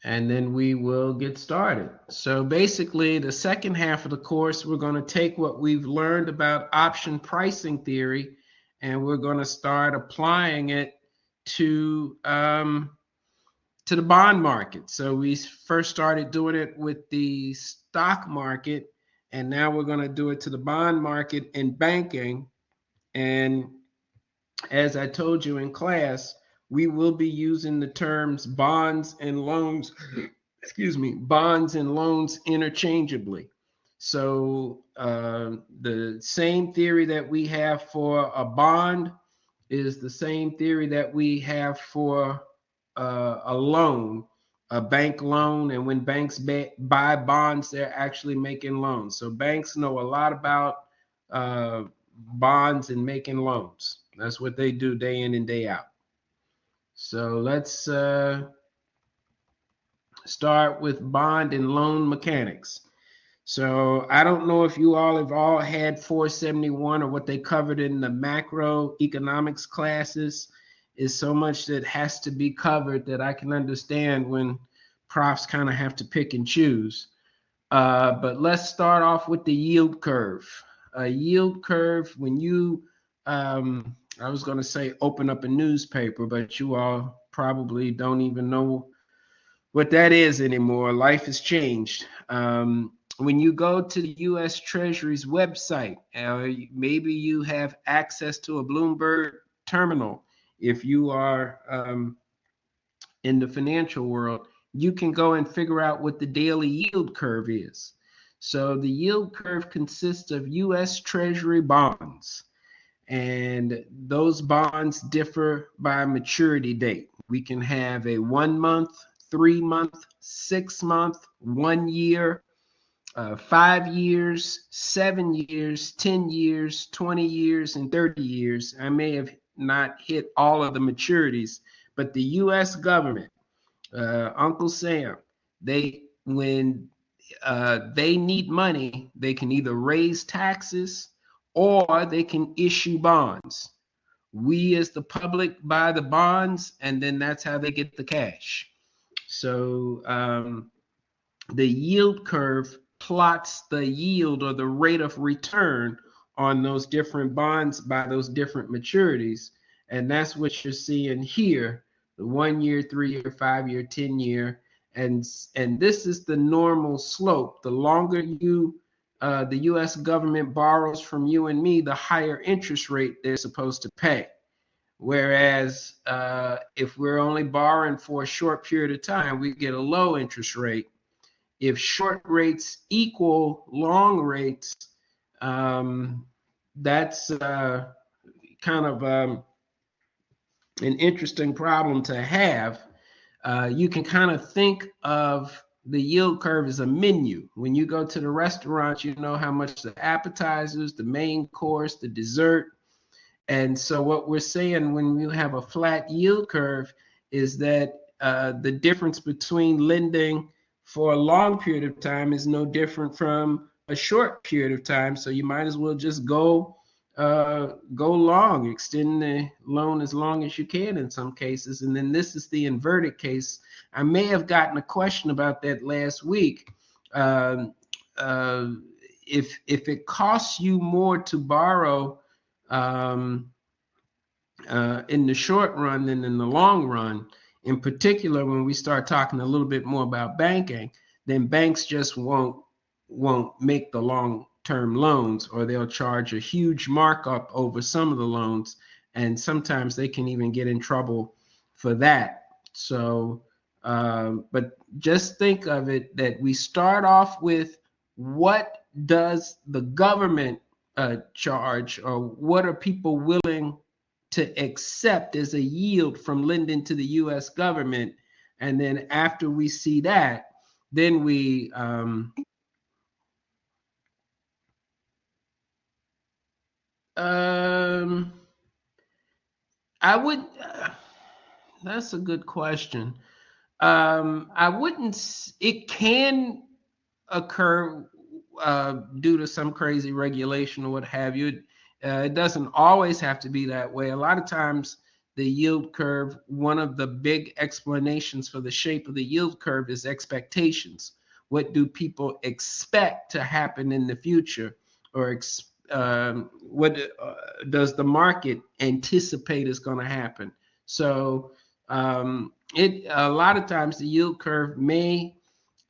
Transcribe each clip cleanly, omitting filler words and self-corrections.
and then we will get started. So basically, the second half of the course, we're going to take what we've learned about option pricing theory, and we're going to start applying it to to the bond market. So we first started doing it with the stock market, and now we're going to do it to the bond market and banking. And as I told you in class, we will be using the terms bonds and loans, excuse me, bonds and loans interchangeably. So the same theory that we have for a bond is the same theory that we have for a loan, a bank loan. And when banks buy bonds, they're actually making loans. So banks know a lot about uh, bonds and making loans. That's what they do day in and day out. So let's start with bond and loan mechanics. So I don't know if you all have all had 471 or what they covered in the macroeconomics classes. Is so much that has to be covered that I can understand when profs kind of have to pick and choose. But let's start off with the yield curve. A yield curve, when you, I was going to say open up a newspaper, but you all probably don't even know what that is anymore. Life has changed. When you go to the U.S. Treasury's website, maybe you have access to a Bloomberg terminal. If you are in the financial world, you can go and figure out what the daily yield curve is. So the yield curve consists of U.S. Treasury bonds, and those bonds differ by maturity date. We can have a 1 month, 3 month, 6 month, 1 year, 5 years, 7 years, 10 years, 20 years, and 30 years. I may have not hit all of the maturities, but the U.S. government, Uncle Sam, when they need money, they can either raise taxes or they can issue bonds. We as the public buy the bonds, and then that's how they get the cash. So the yield curve plots the yield or the rate of return on those different bonds by those different maturities. And that's what you're seeing here, the 1 year, 3 year, 5 year, 10 year. And this is the normal slope. The longer the US government borrows from you and me, the higher interest rate they're supposed to pay. Whereas if we're only borrowing for a short period of time, we get a low interest rate. If short rates equal long rates, that's kind of an interesting problem to have. You can kind of think of the yield curve as a menu. When you go to the restaurant, you know how much the appetizers, the main course, the dessert. And so what we're saying when you have a flat yield curve is that the difference between lending for a long period of time is no different from a short period of time. So you might as well just go long, extend the loan as long as you can in some cases. And then this is the inverted case. I may have gotten a question about that last week. If it costs you more to borrow in the short run than in the long run, in particular when we start talking a little bit more about banking, then banks just won't make the long-term loans, or they'll charge a huge markup over some of the loans, and sometimes they can even get in trouble for that. So but just think of it that we start off with, what does the government charge, or what are people willing to accept as a yield from lending to the U.S. government? And then after we see that, then we I would that's a good question. I wouldn't. It can occur due to some crazy regulation or what have you. It doesn't always have to be that way. A lot of times the yield curve, one of the big explanations for the shape of the yield curve is expectations. What do people expect to happen in the future, or what does the market anticipate is going to happen? So it a lot of times the yield curve may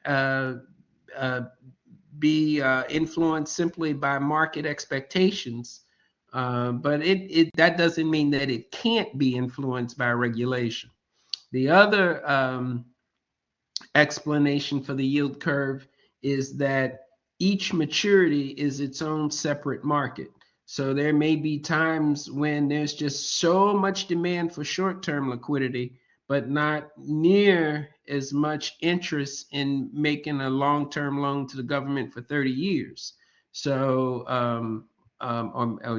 uh, uh, be influenced simply by market expectations, but that doesn't mean that it can't be influenced by regulation. The other explanation for the yield curve is that each maturity is its own separate market. So there may be times when there's just so much demand for short-term liquidity, but not near as much interest in making a long-term loan to the government for 30 years. So,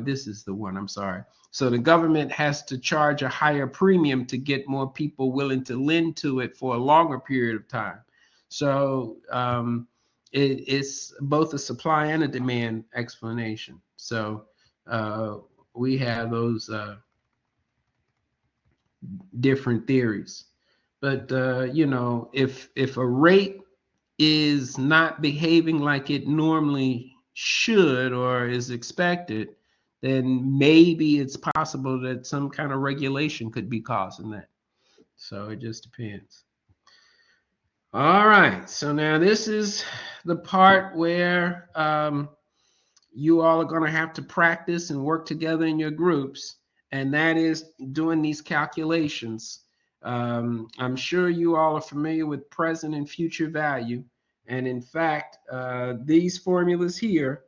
this is the one, I'm sorry. So the government has to charge a higher premium to get more people willing to lend to it for a longer period of time. So it's both a supply and a demand explanation. So we have those different theories. But if a rate is not behaving like it normally should or is expected, then maybe it's possible that some kind of regulation could be causing that. So it just depends. All right, so now this is the part where you all are going to have to practice and work together in your groups, and that is doing these calculations. I'm sure you all are familiar with present and future value, and in fact, these formulas here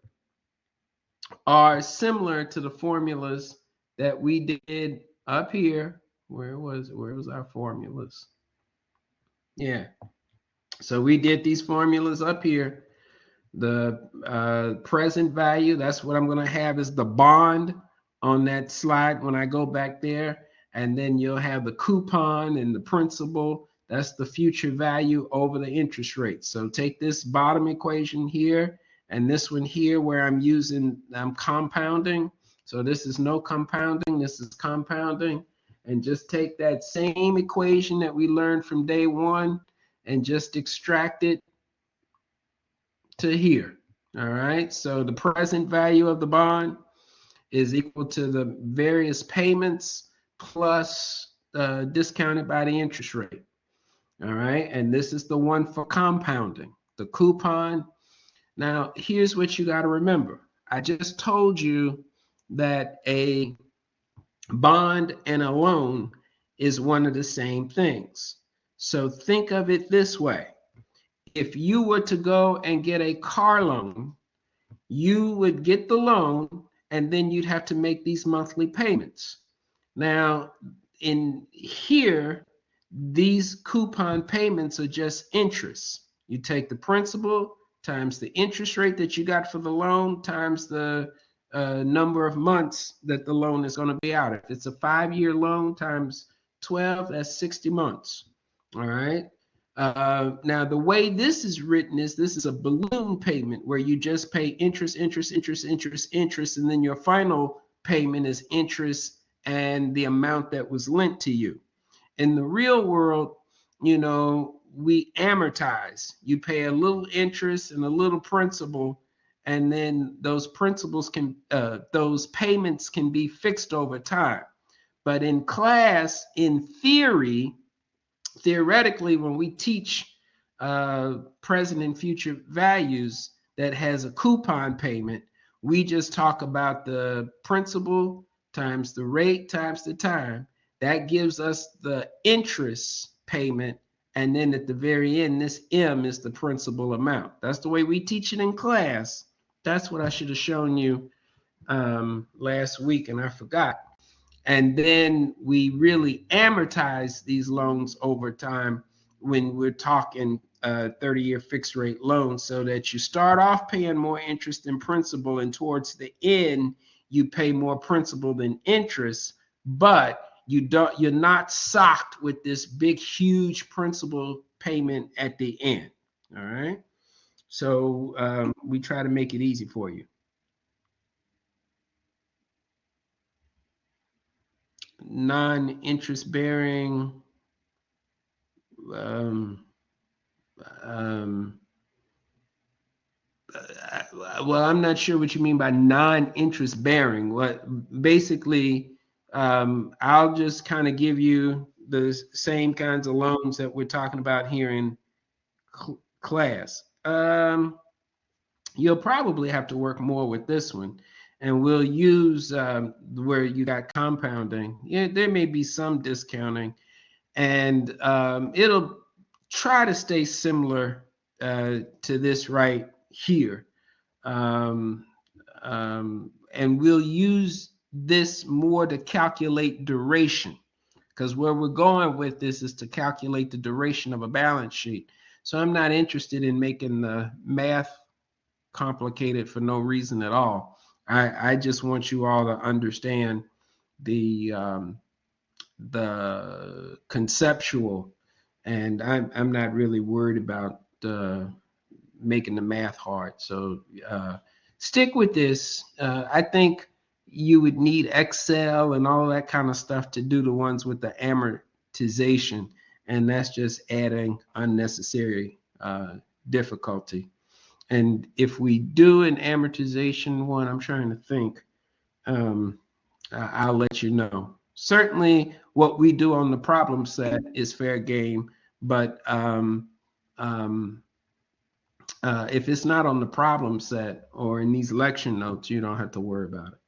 are similar to the formulas that we did up here. Where was our formulas? Yeah, so we did these formulas up here. The present value, that's what I'm going to have as the bond on that slide when I go back there. And then you'll have the coupon and the principal. That's the future value over the interest rate. So take this bottom equation here and this one here where I'm compounding. So this is no compounding, this is compounding. And just take that same equation that we learned from day one and just extract it to here. All right, so the present value of the bond is equal to the various payments plus discounted by the interest rate. All right, and this is the one for compounding, the coupon. Now, here's what you got to remember. I just told you that a bond and a loan is one of the same things. So think of it this way. If you were to go and get a car loan, you would get the loan and then you'd have to make these monthly payments. Now, in here, these coupon payments are just interest. You take the principal times the interest rate that you got for the loan times the number of months that the loan is going to be out. If it's a 5-year loan times 12, that's 60 months. All right. Now, the way this is written is this is a balloon payment where you just pay interest, interest, interest, interest, interest, and then your final payment is interest and the amount that was lent to you. In the real world, we amortize. You pay a little interest and a little principal, and then those payments can be fixed over time. But in class, in theoretically, when we teach present and future values that has a coupon payment, we just talk about the principal times the rate times the time. That gives us the interest payment. And then at the very end, this M is the principal amount. That's the way we teach it in class. That's what I should have shown you last week, and I forgot. And then we really amortize these loans over time when we're talking 30-year fixed rate loans, so that you start off paying more interest than principal, and towards the end you pay more principal than interest, but you're not socked with this big huge principal payment at the end. All right, so we try to make it easy for you. non-interest bearing. Um, um, well, I'm not sure what you mean by non-interest bearing. What basically, I'll just kind of give you the same kinds of loans that we're talking about here in class. You'll probably have to work more with this one, and we'll use where you got compounding. Yeah, there may be some discounting, and it'll try to stay similar to this right here. Um, and we'll use this more to calculate duration, because where we're going with this is to calculate the duration of a balance sheet. So I'm not interested in making the math complicated for no reason at all. I just want you all to understand the conceptual, and I'm not really worried about making the math hard. So stick with this. I think you would need Excel and all that kind of stuff to do the ones with the amortization, and that's just adding unnecessary difficulty. And if we do an amortization one, I'm trying to think, I'll let you know. Certainly, what we do on the problem set is fair game, but um, if it's not on the problem set or in these lecture notes, you don't have to worry about it.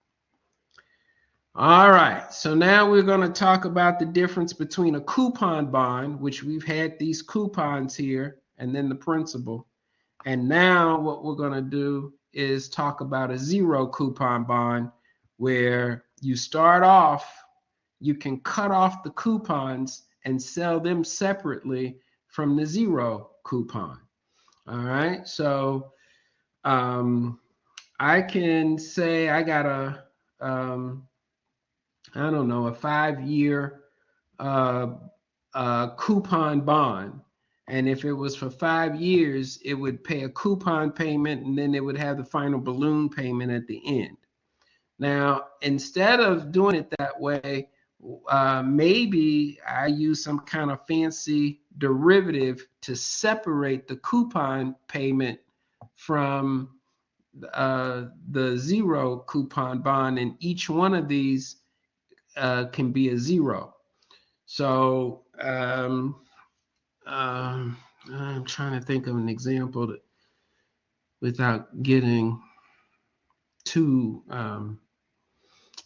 All right, so now we're going to talk about the difference between a coupon bond, which we've had these coupons here, and then the principal. And now what we're going to do is talk about a zero coupon bond, where you start off, you can cut off the coupons and sell them separately from the zero coupon. All right, so I can say I got I don't know, a 5-year coupon bond. And if it was for 5 years, it would pay a coupon payment, and then it would have the final balloon payment at the end. Now, instead of doing it that way, maybe I use some kind of fancy derivative to separate the coupon payment from the zero coupon bond, and each one of these can be a zero. So I'm trying to think of an example that, without getting too, I'm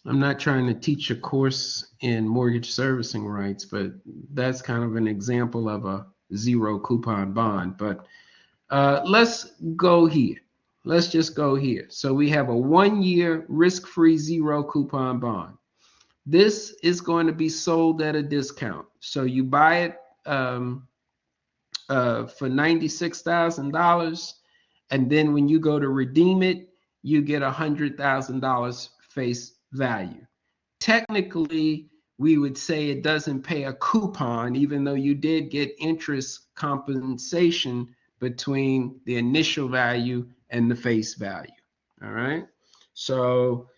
not trying to teach a course in mortgage servicing rights, but that's kind of an example of a zero coupon bond. But let's go here. Let's just go here. So we have a 1-year risk-free zero coupon bond. This is going to be sold at a discount. So you buy it for $96,000, and then when you go to redeem it, you get $100,000 face value. Technically, we would say it doesn't pay a coupon, even though you did get interest compensation between the initial value and the face value. All right, so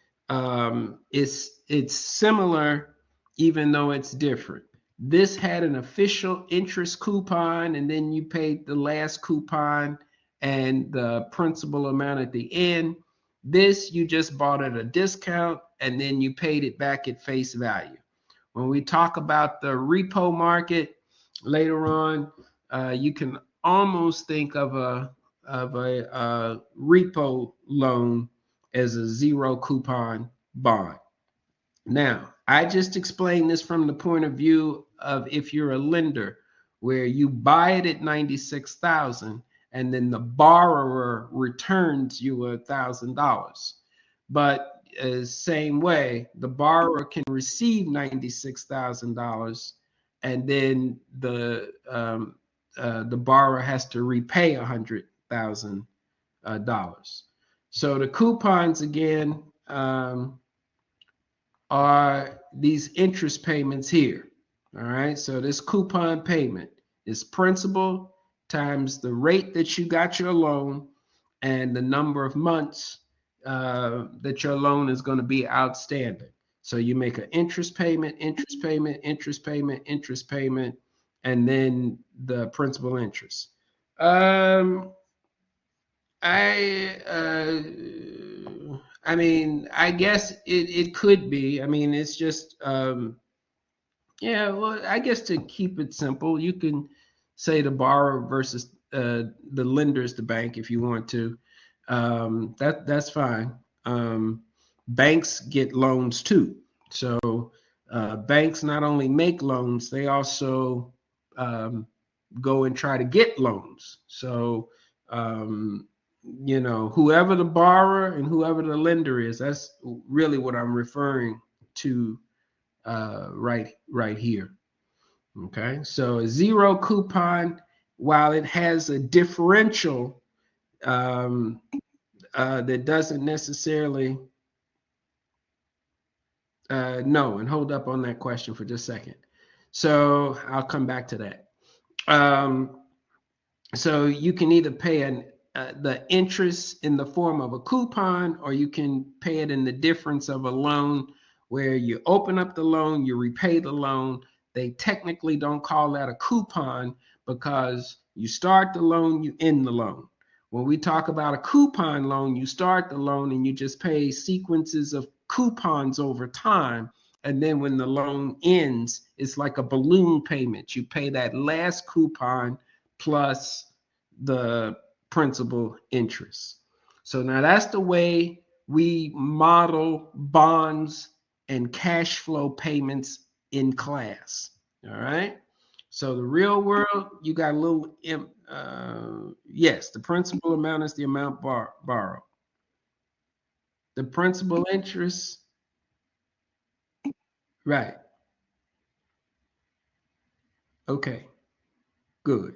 it's similar, even though it's different. This had an official interest coupon, and then you paid the last coupon and the principal amount at the end. This, you just bought at a discount, and then you paid it back at face value. When we talk about the repo market later on, you can almost think of a repo loan as a zero coupon bond. Now, I just explained this from the point of view of if you're a lender, where you buy it at 96,000 and then the borrower returns you $1,000. But same way, the borrower can receive $96,000, and then the borrower has to repay $100,000. So the coupons again are these interest payments here. All right, so this coupon payment is principal times the rate that you got your loan and the number of months that your loan is going to be outstanding. So you make an interest payment, interest payment, interest payment, interest payment, and then the principal interest. Um, I I mean, I guess it could be. I mean, it's just yeah, well, I guess to keep it simple, you can say the borrower versus the lender is the bank if you want to. That's fine. Banks get loans too. So banks not only make loans, they also um, go and try to get loans. So whoever the borrower and whoever the lender is, that's really what I'm referring to right here. Okay, so a zero coupon, while it has a differential that doesn't necessarily no, and hold up on that question for just a second. So I'll come back to that. Um, so you can either pay the interest in the form of a coupon, or you can pay it in the difference of a loan, where you open up the loan, you repay the loan. They technically don't call that a coupon because you start the loan, you end the loan. When we talk about a coupon loan, you start the loan and you just pay sequences of coupons over time. And then when the loan ends, it's like a balloon payment. You pay that last coupon plus the principal interest. So now that's the way we model bonds and cash flow payments in class. All right. So the real world, you got a little, yes, the principal amount is the amount borrowed. The principal interest, right. Okay, good.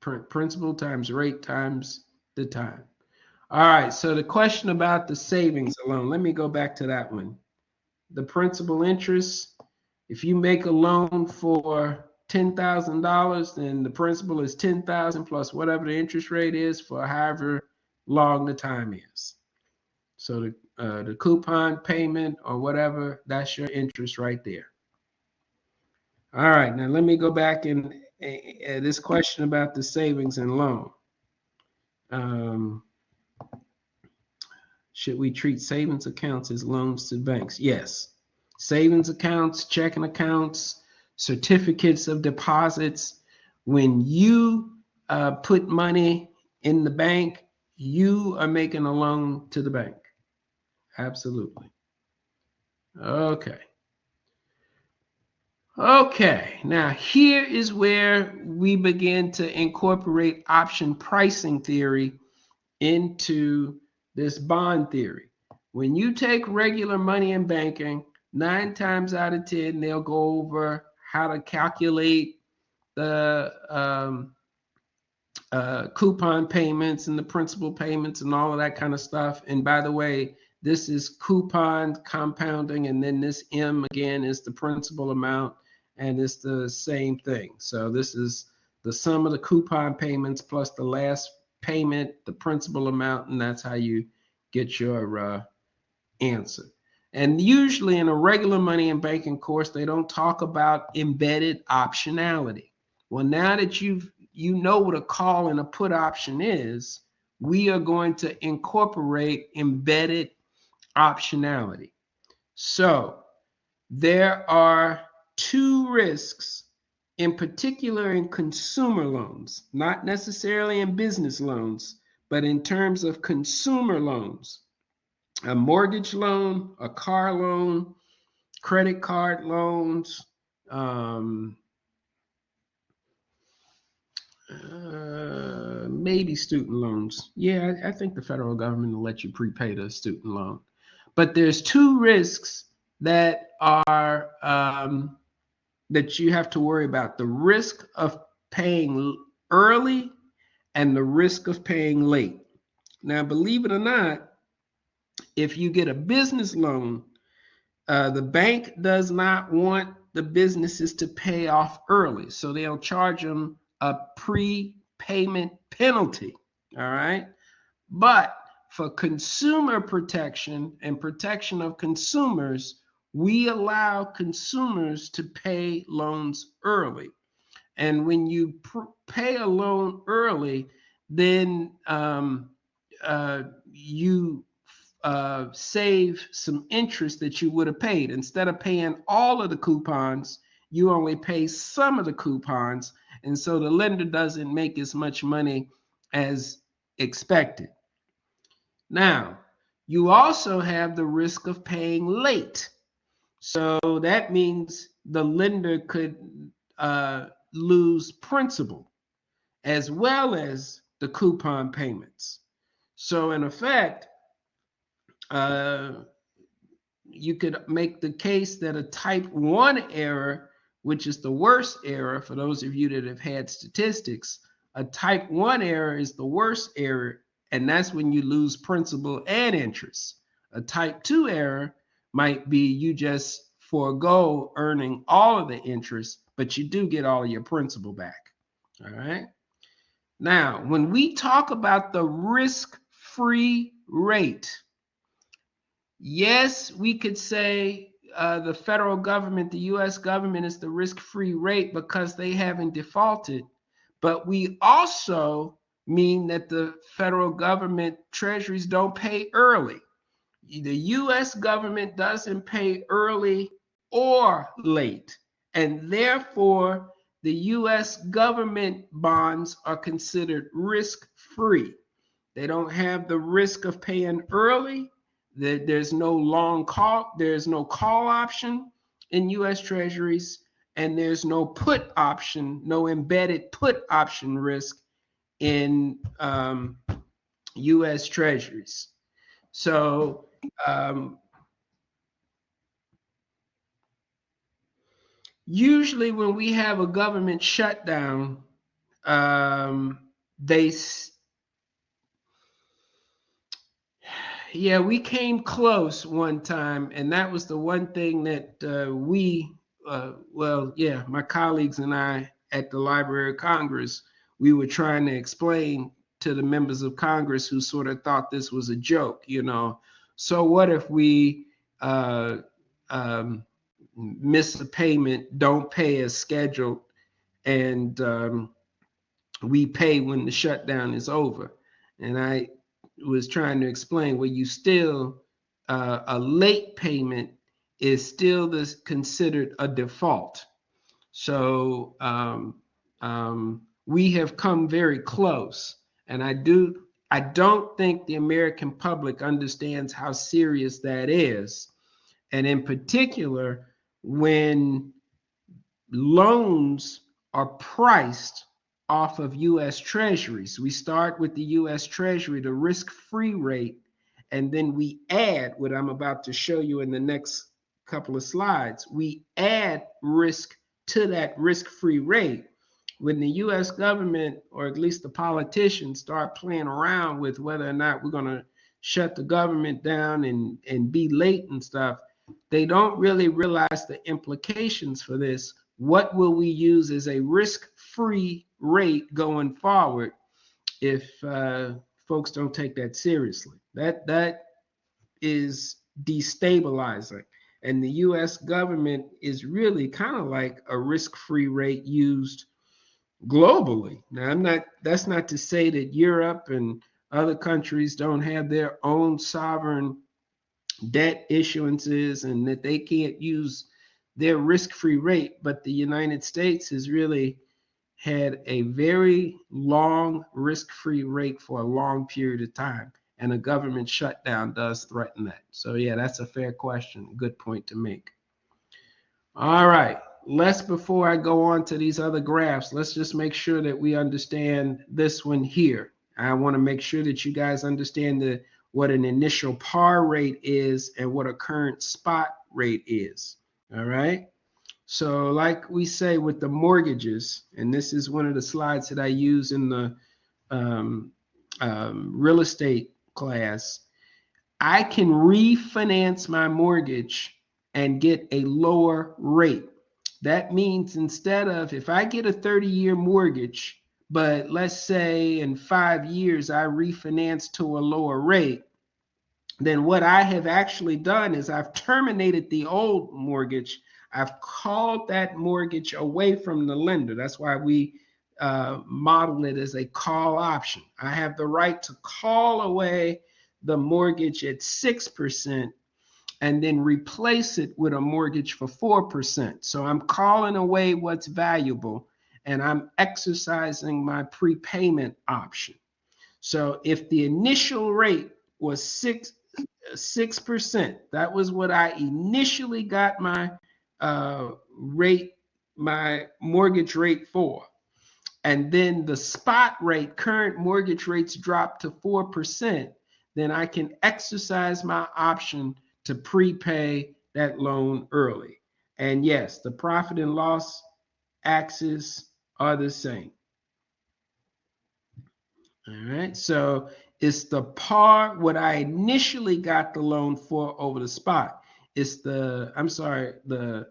Principal times rate times the time. All right, so the question about the savings alone, let me go back to that one. The principal interest, if you make a loan for $10,000, then the principal is 10,000 plus whatever the interest rate is for however long the time is. So the coupon payment or whatever, that's your interest right there. All right, now let me go back and this question about the savings and loan. Um, should we treat savings accounts as loans to banks? Yes. Savings accounts, checking accounts, certificates of deposits. When you put money in the bank, you are making a loan to the bank. Absolutely. Okay. Okay. Now, here is where we begin to incorporate option pricing theory into this bond theory. When you take regular money in banking, 9 times out of 10, they'll go over how to calculate the coupon payments and the principal payments and all of that kind of stuff. And by the way, this is coupon compounding, and then this M again is the principal amount, and it's the same thing. So this is the sum of the coupon payments plus the last payment, the principal amount, and that's how you get your answer. And usually in a regular money and banking course, they don't talk about embedded optionality. Well, now that you know what a call and a put option is, we are going to incorporate embedded optionality. So there are 2 risks in particular in consumer loans, not necessarily in business loans, but in terms of consumer loans. A mortgage loan, a car loan, credit card loans, maybe student loans. Yeah, I think the federal government will let you prepay the student loan. But there's 2 risks that are that you have to worry about: the risk of paying early and the risk of paying late. Now, believe it or not, if you get a business loan, the bank does not want the businesses to pay off early, so they'll charge them a prepayment penalty. All right. But for consumer protection and protection of consumers, we allow consumers to pay loans early. And when you pay a loan early, then you save some interest that you would have paid. Instead of paying all of the coupons, you only pay some of the coupons. And so the lender doesn't make as much money as expected. Now, you also have the risk of paying late. So that means the lender could lose principal as well as the coupon payments. So in effect, you could make the case that a type 1 error, which is the worst error for those of you that have had statistics, a type 1 error is the worst error, and that's when you lose principal and interest. A type 2 error might be you just forego earning all of the interest, but you do get all of your principal back. All right. Now, when we talk about the risk-free rate, yes, we could say the federal government, the US government, is the risk-free rate because they haven't defaulted. But we also mean that the federal government treasuries don't pay early. The US government doesn't pay early or late. And therefore, the US government bonds are considered risk-free. They don't have the risk of paying early. There's no call option in US Treasuries, and there's no put option, no embedded put option risk in US Treasuries. So usually when we have a government shutdown, we came close one time, and that was the one thing that my colleagues and I at the Library of Congress, we were trying to explain to the members of Congress who sort of thought this was a joke, So what if we miss a payment, don't pay as scheduled, and we pay when the shutdown is over? And I was trying to explain, well, you still, a late payment is still considered a default. So we have come very close. And I don't think the American public understands how serious that is. And in particular, when loans are priced off of US Treasuries. We start with the US Treasury, the risk-free rate, and then we add what I'm about to show you in the next couple of slides. We add risk to that risk-free rate. When the US government, or at least the politicians, start playing around with whether or not we're going to shut the government down and be late and stuff, they don't really realize the implications for this. What will we use as a risk-free rate going forward if folks don't take that seriously? That is destabilizing. And the US government is really kind of like a risk-free rate used globally. Now, that's not to say that Europe and other countries don't have their own sovereign debt issuances and that they can't use their risk-free rate, but the United States has really had a very long risk-free rate for a long period of time, and a government shutdown does threaten that. So yeah, that's a fair question. Good point to make. All right, before I go on to these other graphs, let's just make sure that we understand this one here. I want to make sure that you guys understand what an initial par rate is and what a current spot rate is. All right. So like we say with the mortgages, and this is one of the slides that I use in the real estate class, I can refinance my mortgage and get a lower rate. That means instead of, if I get a 30-year mortgage, but let's say in 5 years I refinance to a lower rate, then what I have actually done is I've terminated the old mortgage. I've called that mortgage away from the lender. That's why we model it as a call option. I have the right to call away the mortgage at 6% and then replace it with a mortgage for 4%. So I'm calling away what's valuable and I'm exercising my prepayment option. So if the initial rate was 6%, that was what I initially got my rate, my mortgage rate for. And then the spot rate, current mortgage rates drop to 4%, then I can exercise my option to prepay that loan early. And yes, the profit and loss axes are the same. All right, so it's the par, what I initially got the loan for over the spot. It's the, I'm sorry, the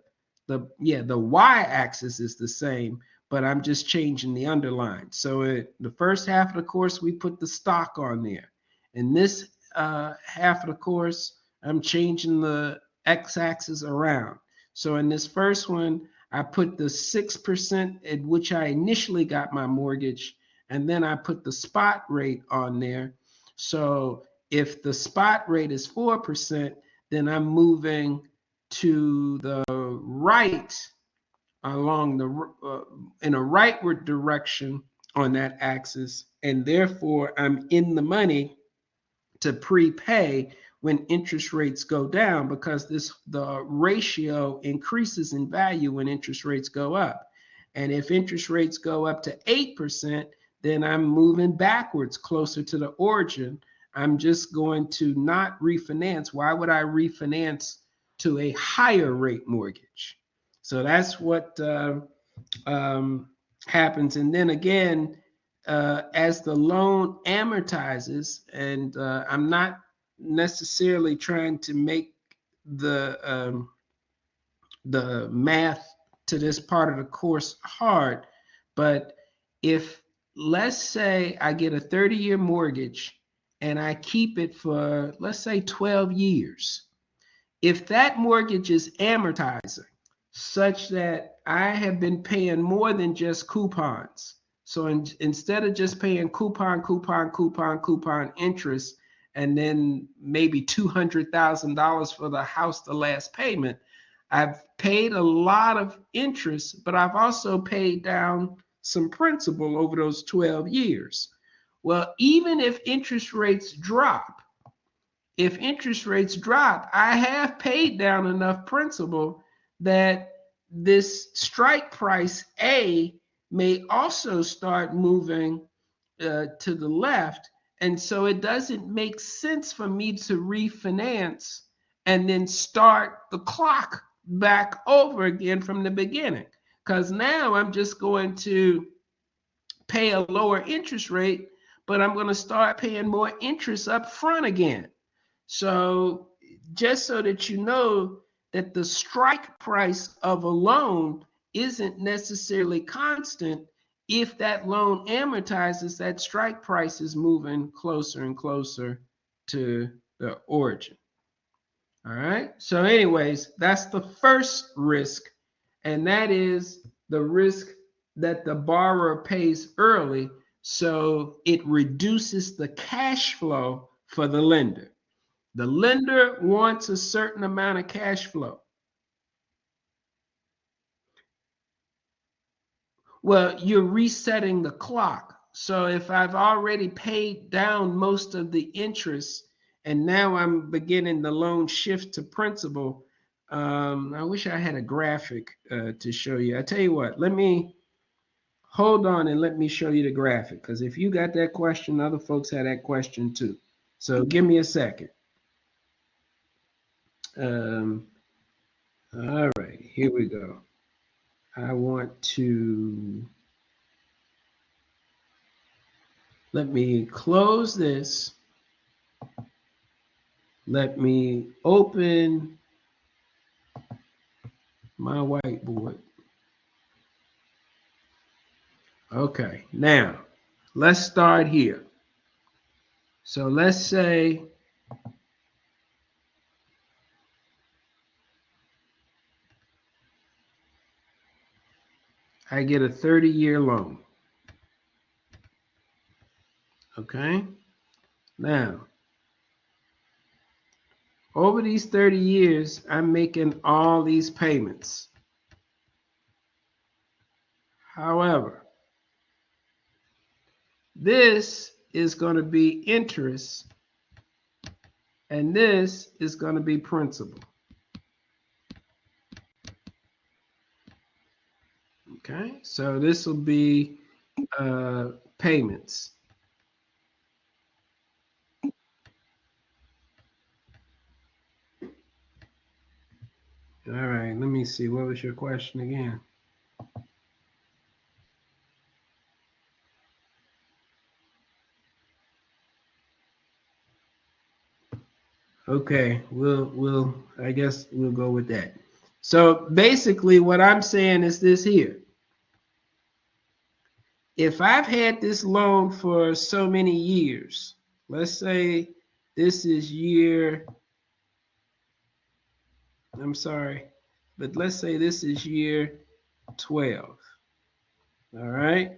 y-axis is the same, but I'm just changing the underline. So the first half of the course, we put the stock on there. In this half of the course, I'm changing the x-axis around. So in this first one, I put the 6% at which I initially got my mortgage, and then I put the spot rate on there. So if the spot rate is 4%, then I'm moving to the right along the in a rightward direction on that axis, and therefore I'm in the money to prepay when interest rates go down, because the ratio increases in value when interest rates go up. And if interest rates go up to 8%, then I'm moving backwards closer to the origin. I'm just going to not refinance. Why would I refinance to a higher rate mortgage? So that's what happens. And then again, as the loan amortizes, and I'm not necessarily trying to make the math to this part of the course hard, but if, let's say I get a 30-year mortgage and I keep it for, let's say, 12 years. If that mortgage is amortizing such that I have been paying more than just coupons, so instead of just paying coupon interest, and then maybe $200,000 for the house, the last payment, I've paid a lot of interest, but I've also paid down some principal over those 12 years. Well, even if interest rates drop, I have paid down enough principal that this strike price A may also start moving to the left. And so it doesn't make sense for me to refinance and then start the clock back over again from the beginning. Because now I'm just going to pay a lower interest rate, but I'm going to start paying more interest up front again. So just so that you know that the strike price of a loan isn't necessarily constant. If that loan amortizes, that strike price is moving closer and closer to the origin. All right. So anyways, that's the first risk, and that is the risk that the borrower pays early, so it reduces the cash flow for the lender. The lender wants a certain amount of cash flow. Well, you're resetting the clock. So if I've already paid down most of the interest and now I'm beginning the loan shift to principal, I wish I had a graphic to show you. I tell you what, let me hold on and let me show you the graphic, because if you got that question, other folks had that question too. So give me a second. All right, here we go. I want to, let me close this. Let me open my whiteboard. Okay, now let's start here. So let's say I get a 30-year loan. Okay. Now, over these 30 years, I'm making all these payments. However, this is going to be interest, and this is going to be principal. Okay, so this will be payments. All right, let me see. What was your question again? Okay, I guess we'll go with that. So basically what I'm saying is this here. If I've had this loan for so many years, let's say this is year, I'm sorry, but let's say this is year 12. All right.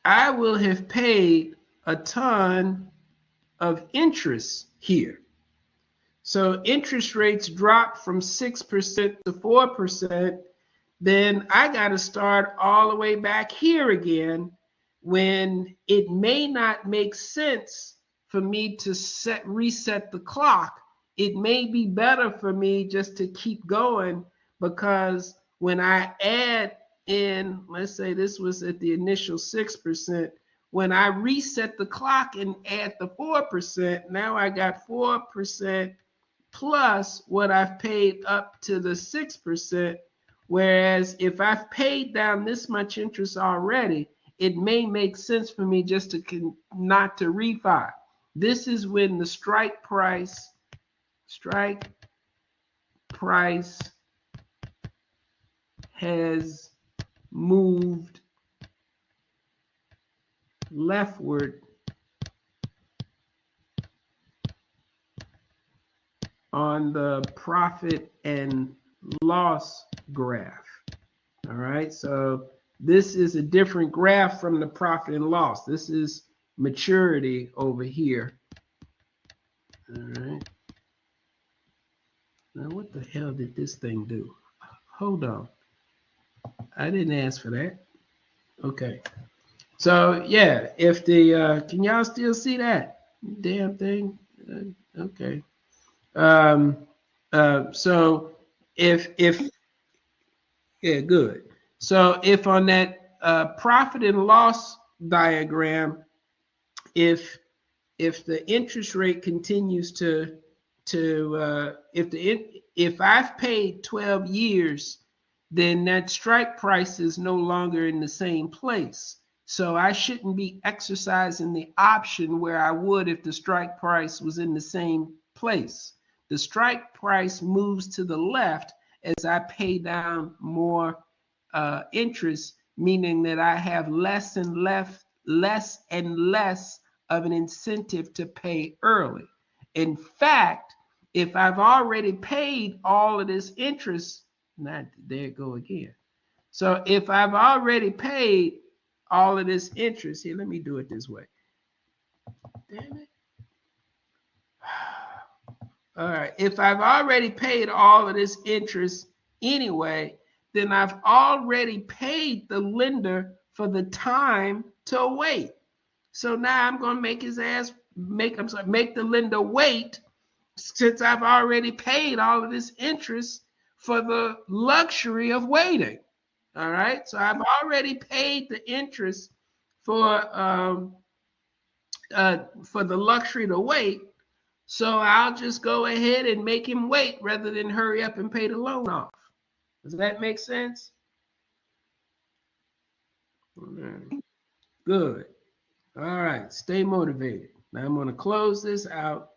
I will have paid a ton of interest here. So interest rates drop from 6% to 4%, then I got to start all the way back here again when it may not make sense for me to reset the clock. It may be better for me just to keep going, because when I add in, let's say this was at the initial 6%, when I reset the clock and add the 4%, now I got 4% plus what I've paid up to the 6%. Whereas if I've paid down this much interest already, it may make sense for me just to not to refi. This is when the strike price has moved leftward on the profit and loss graph. All right, so this is a different graph from the profit and loss. This is maturity over here. All right. Now, what the hell did this thing do? Hold on. I didn't ask for that. Okay. So, yeah, if the, can y'all still see that damn thing? Okay. So yeah, good. So if on that profit and loss diagram, if the interest rate continues if I've paid 12 years, then that strike price is no longer in the same place. So I shouldn't be exercising the option where I would if the strike price was in the same place. The strike price moves to the left as I pay down more interest, meaning that I have less and less of an incentive to pay early. In fact, if I've already paid all of this interest, not there it go again. So if I've already paid all of this interest, here, let me do it this way. Damn it. All right, if I've already paid all of this interest anyway, then I've already paid the lender for the time to wait. So now I'm going to make the lender wait, since I've already paid all of this interest for the luxury of waiting. All right, so I've already paid the interest for the luxury to wait. So I'll just go ahead and make him wait rather than hurry up and pay the loan off. Does that make sense? Good. All right, stay motivated. Now I'm going to close this out.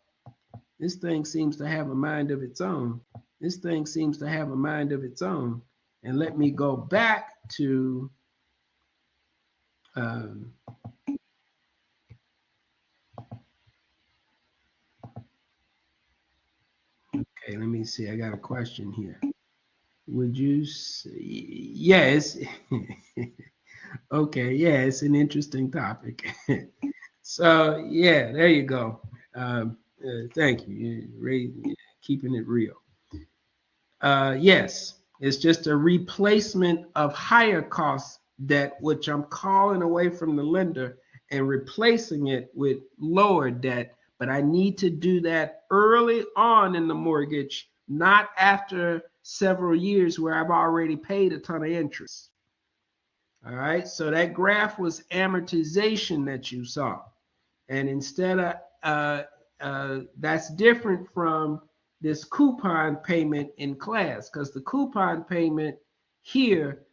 This thing seems to have a mind of its own. This thing seems to have a mind of its own. And let me go back to okay, let me see. I got a question here. Would you say, yes? Okay, yeah, it's an interesting topic. So yeah, there you go. Thank you. Keeping it real. Yes, it's just a replacement of higher cost debt, which I'm calling away from the lender and replacing it with lower debt. But I need to do that early on in the mortgage, not after several years where I've already paid a ton of interest. All right, so that graph was amortization that you saw. And instead of that's different from this coupon payment in class, because the coupon payment here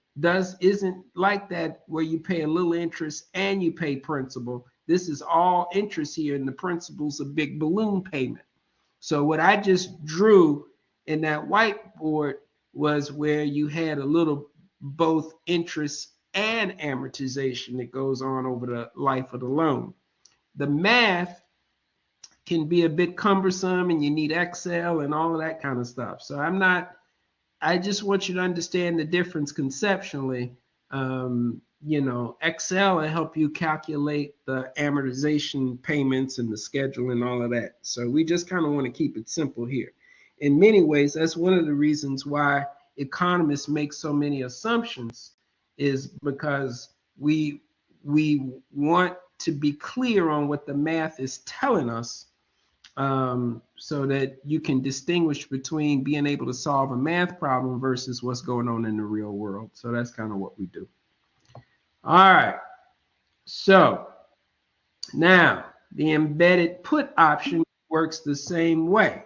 isn't like that where you pay a little interest and you pay principal. This is all interest here, and the principal's a big balloon payment. So what I just drew in that whiteboard was where you had a little both interest and amortization that goes on over the life of the loan. The math can be a bit cumbersome and you need Excel and all of that kind of stuff. So I just want you to understand the difference conceptually. Excel will help you calculate the amortization payments and the schedule and all of that. So we just kind of want to keep it simple here. In many ways, that's one of the reasons why economists make so many assumptions, is because we want to be clear on what the math is telling us, so that you can distinguish between being able to solve a math problem versus what's going on in the real world. So that's kind of what we do. All right. So now the embedded put option works the same way.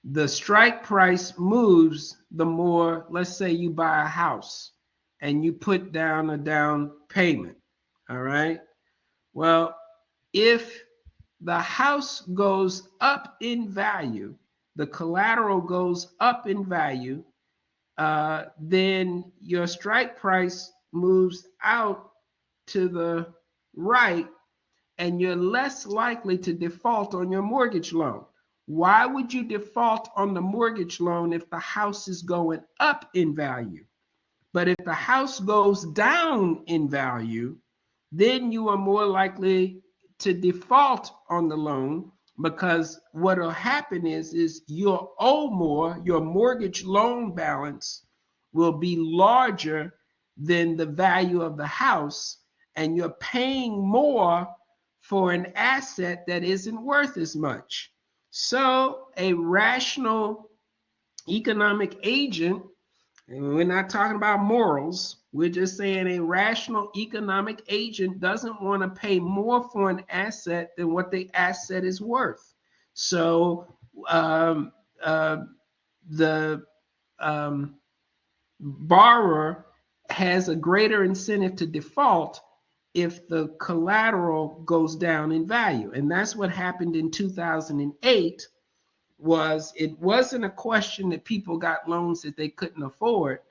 The strike price moves the more, let's say you buy a house and you put down a down payment. All right. Well, if the house goes up in value, the collateral goes up in value, then your strike price moves out to the right, and you're less likely to default on your mortgage loan. Why would you default on the mortgage loan if the house is going up in value? But if the house goes down in value, then you are more likely to default on the loan, because what will happen is you'll owe more. Your mortgage loan balance will be larger than the value of the house, and you're paying more for an asset that isn't worth as much. So a rational economic agent, and we're not talking about morals, we're just saying a rational economic agent doesn't want to pay more for an asset than what the asset is worth. So the borrower has a greater incentive to default if the collateral goes down in value. And that's what happened in 2008. It wasn't a question that people got loans that they couldn't afford.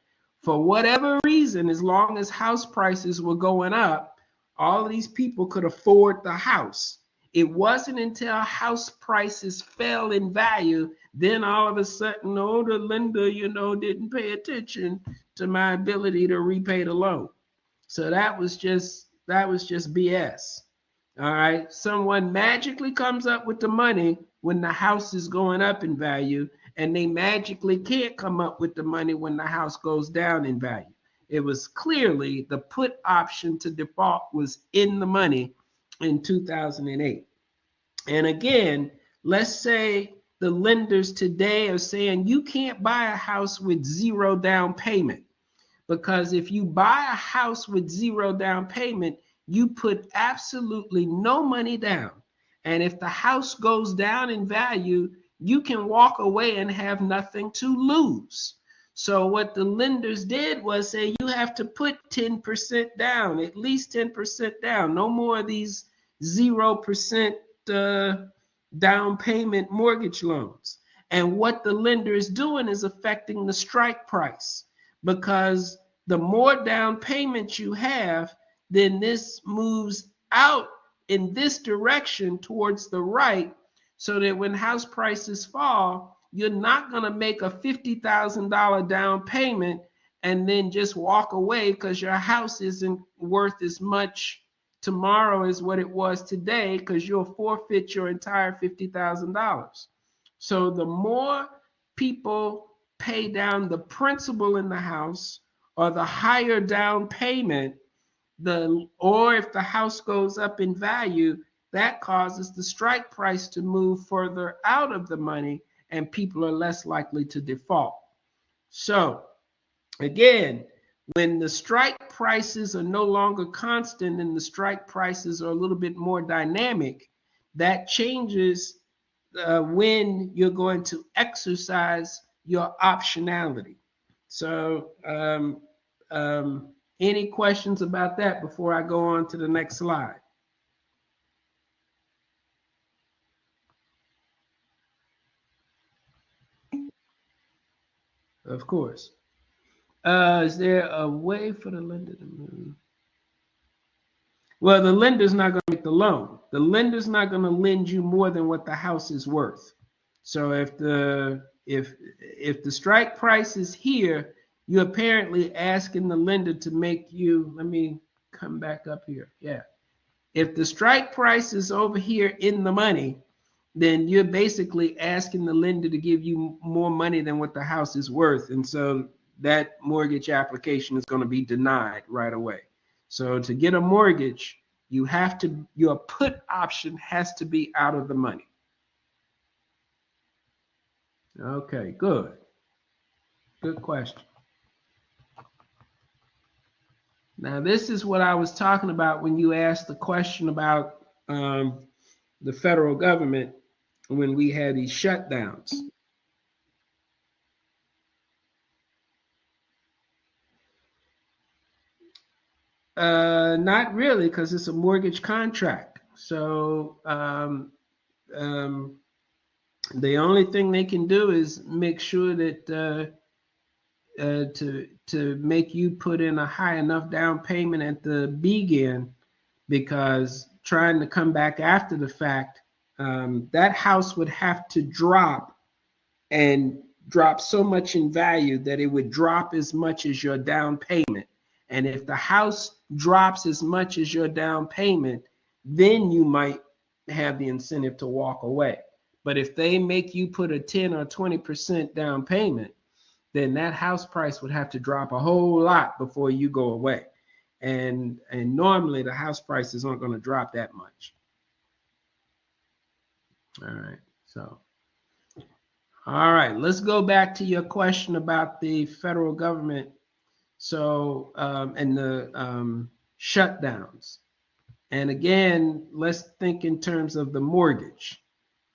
For whatever reason, as long as house prices were going up, all of these people could afford the house. It wasn't until house prices fell in value, then all of a sudden, oh, the lender, didn't pay attention to my ability to repay the loan. So that was just BS. All right. Someone magically comes up with the money when the house is going up in value, and they magically can't come up with the money when the house goes down in value. It was clearly the put option to default was in the money in 2008. And again, let's say the lenders today are saying you can't buy a house with zero down payment, because if you buy a house with zero down payment, you put absolutely no money down. And if the house goes down in value, you can walk away and have nothing to lose. So what the lenders did was say you have to put 10% down, at least 10% down. No more of these 0% down payment mortgage loans. And what the lender is doing is affecting the strike price, because the more down payment you have, then this moves out in this direction towards the right, so that when house prices fall, you're not going to make a $50,000 down payment and then just walk away because your house isn't worth as much tomorrow as what it was today, because you'll forfeit your entire $50,000. So the more people pay down the principal in the house, or the higher down payment, or if the house goes up in value, that causes the strike price to move further out of the money, and people are less likely to default. So again, when the strike prices are no longer constant and the strike prices are a little bit more dynamic, that changes when you're going to exercise your optionality. So any questions about that before I go on to the next slide? Of course. Is there a way for the lender to move? Well, the lender's not going to make the loan. The lender's not going to lend you more than what the house is worth. So if the strike price is here, you're apparently asking the lender to make you, let me come back up here. Yeah. If the strike price is over here in the money, then you're basically asking the lender to give you more money than what the house is worth. And so that mortgage application is going to be denied right away. So to get a mortgage, your put option has to be out of the money. Okay, good. Good question. Now, this is what I was talking about when you asked the question about the federal government when we had these shutdowns. Not really, because it's a mortgage contract. So the only thing they can do is make sure that to make you put in a high enough down payment at the begin, because trying to come back after the fact, that house would have to drop so much in value that it would drop as much as your down payment. And if the house drops as much as your down payment, then you might have the incentive to walk away. But if they make you put a 10 or 20% down payment, then that house price would have to drop a whole lot before you go away. And normally the house prices aren't going to drop that much. All right. So, all right, let's go back to your question about the federal government. So, and the shutdowns. And again, let's think in terms of the mortgage.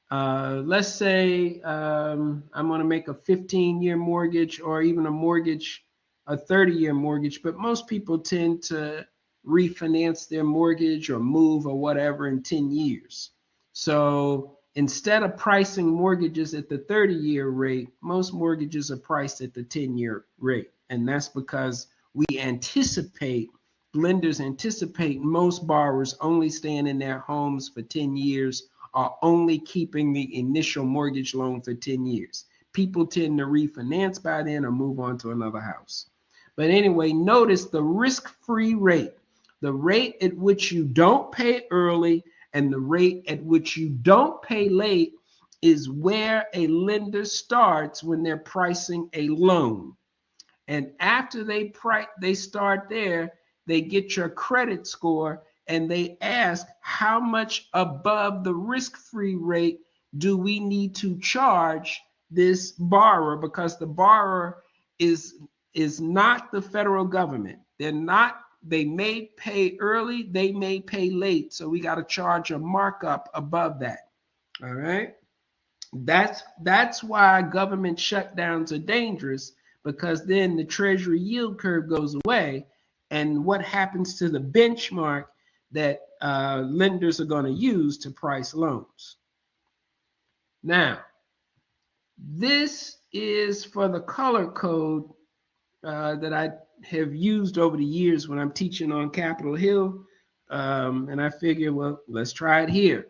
Let's say I'm going to make a 15-year mortgage, or even a 30-year mortgage, but most people tend to refinance their mortgage or move or whatever in 10 years. So instead of pricing mortgages at the 30-year rate, most mortgages are priced at the 10-year rate. And that's because lenders anticipate most borrowers only staying in their homes for 10 years, are only keeping the initial mortgage loan for 10 years. People tend to refinance by then or move on to another house. But anyway, notice the risk-free rate, the rate at which you don't pay early and the rate at which you don't pay late, is where a lender starts when they're pricing a loan. And after they start there, they get your credit score, and they ask, how much above the risk-free rate do we need to charge this borrower? Because the borrower is not the federal government. They may pay early, they may pay late. So we got to charge a markup above that. All right. That's why government shutdowns are dangerous, because then the treasury yield curve goes away. And what happens to the benchmark that lenders are going to use to price loans? Now, this is for the color code that I have used over the years when I'm teaching on Capitol Hill. And I figure, well, let's try it here.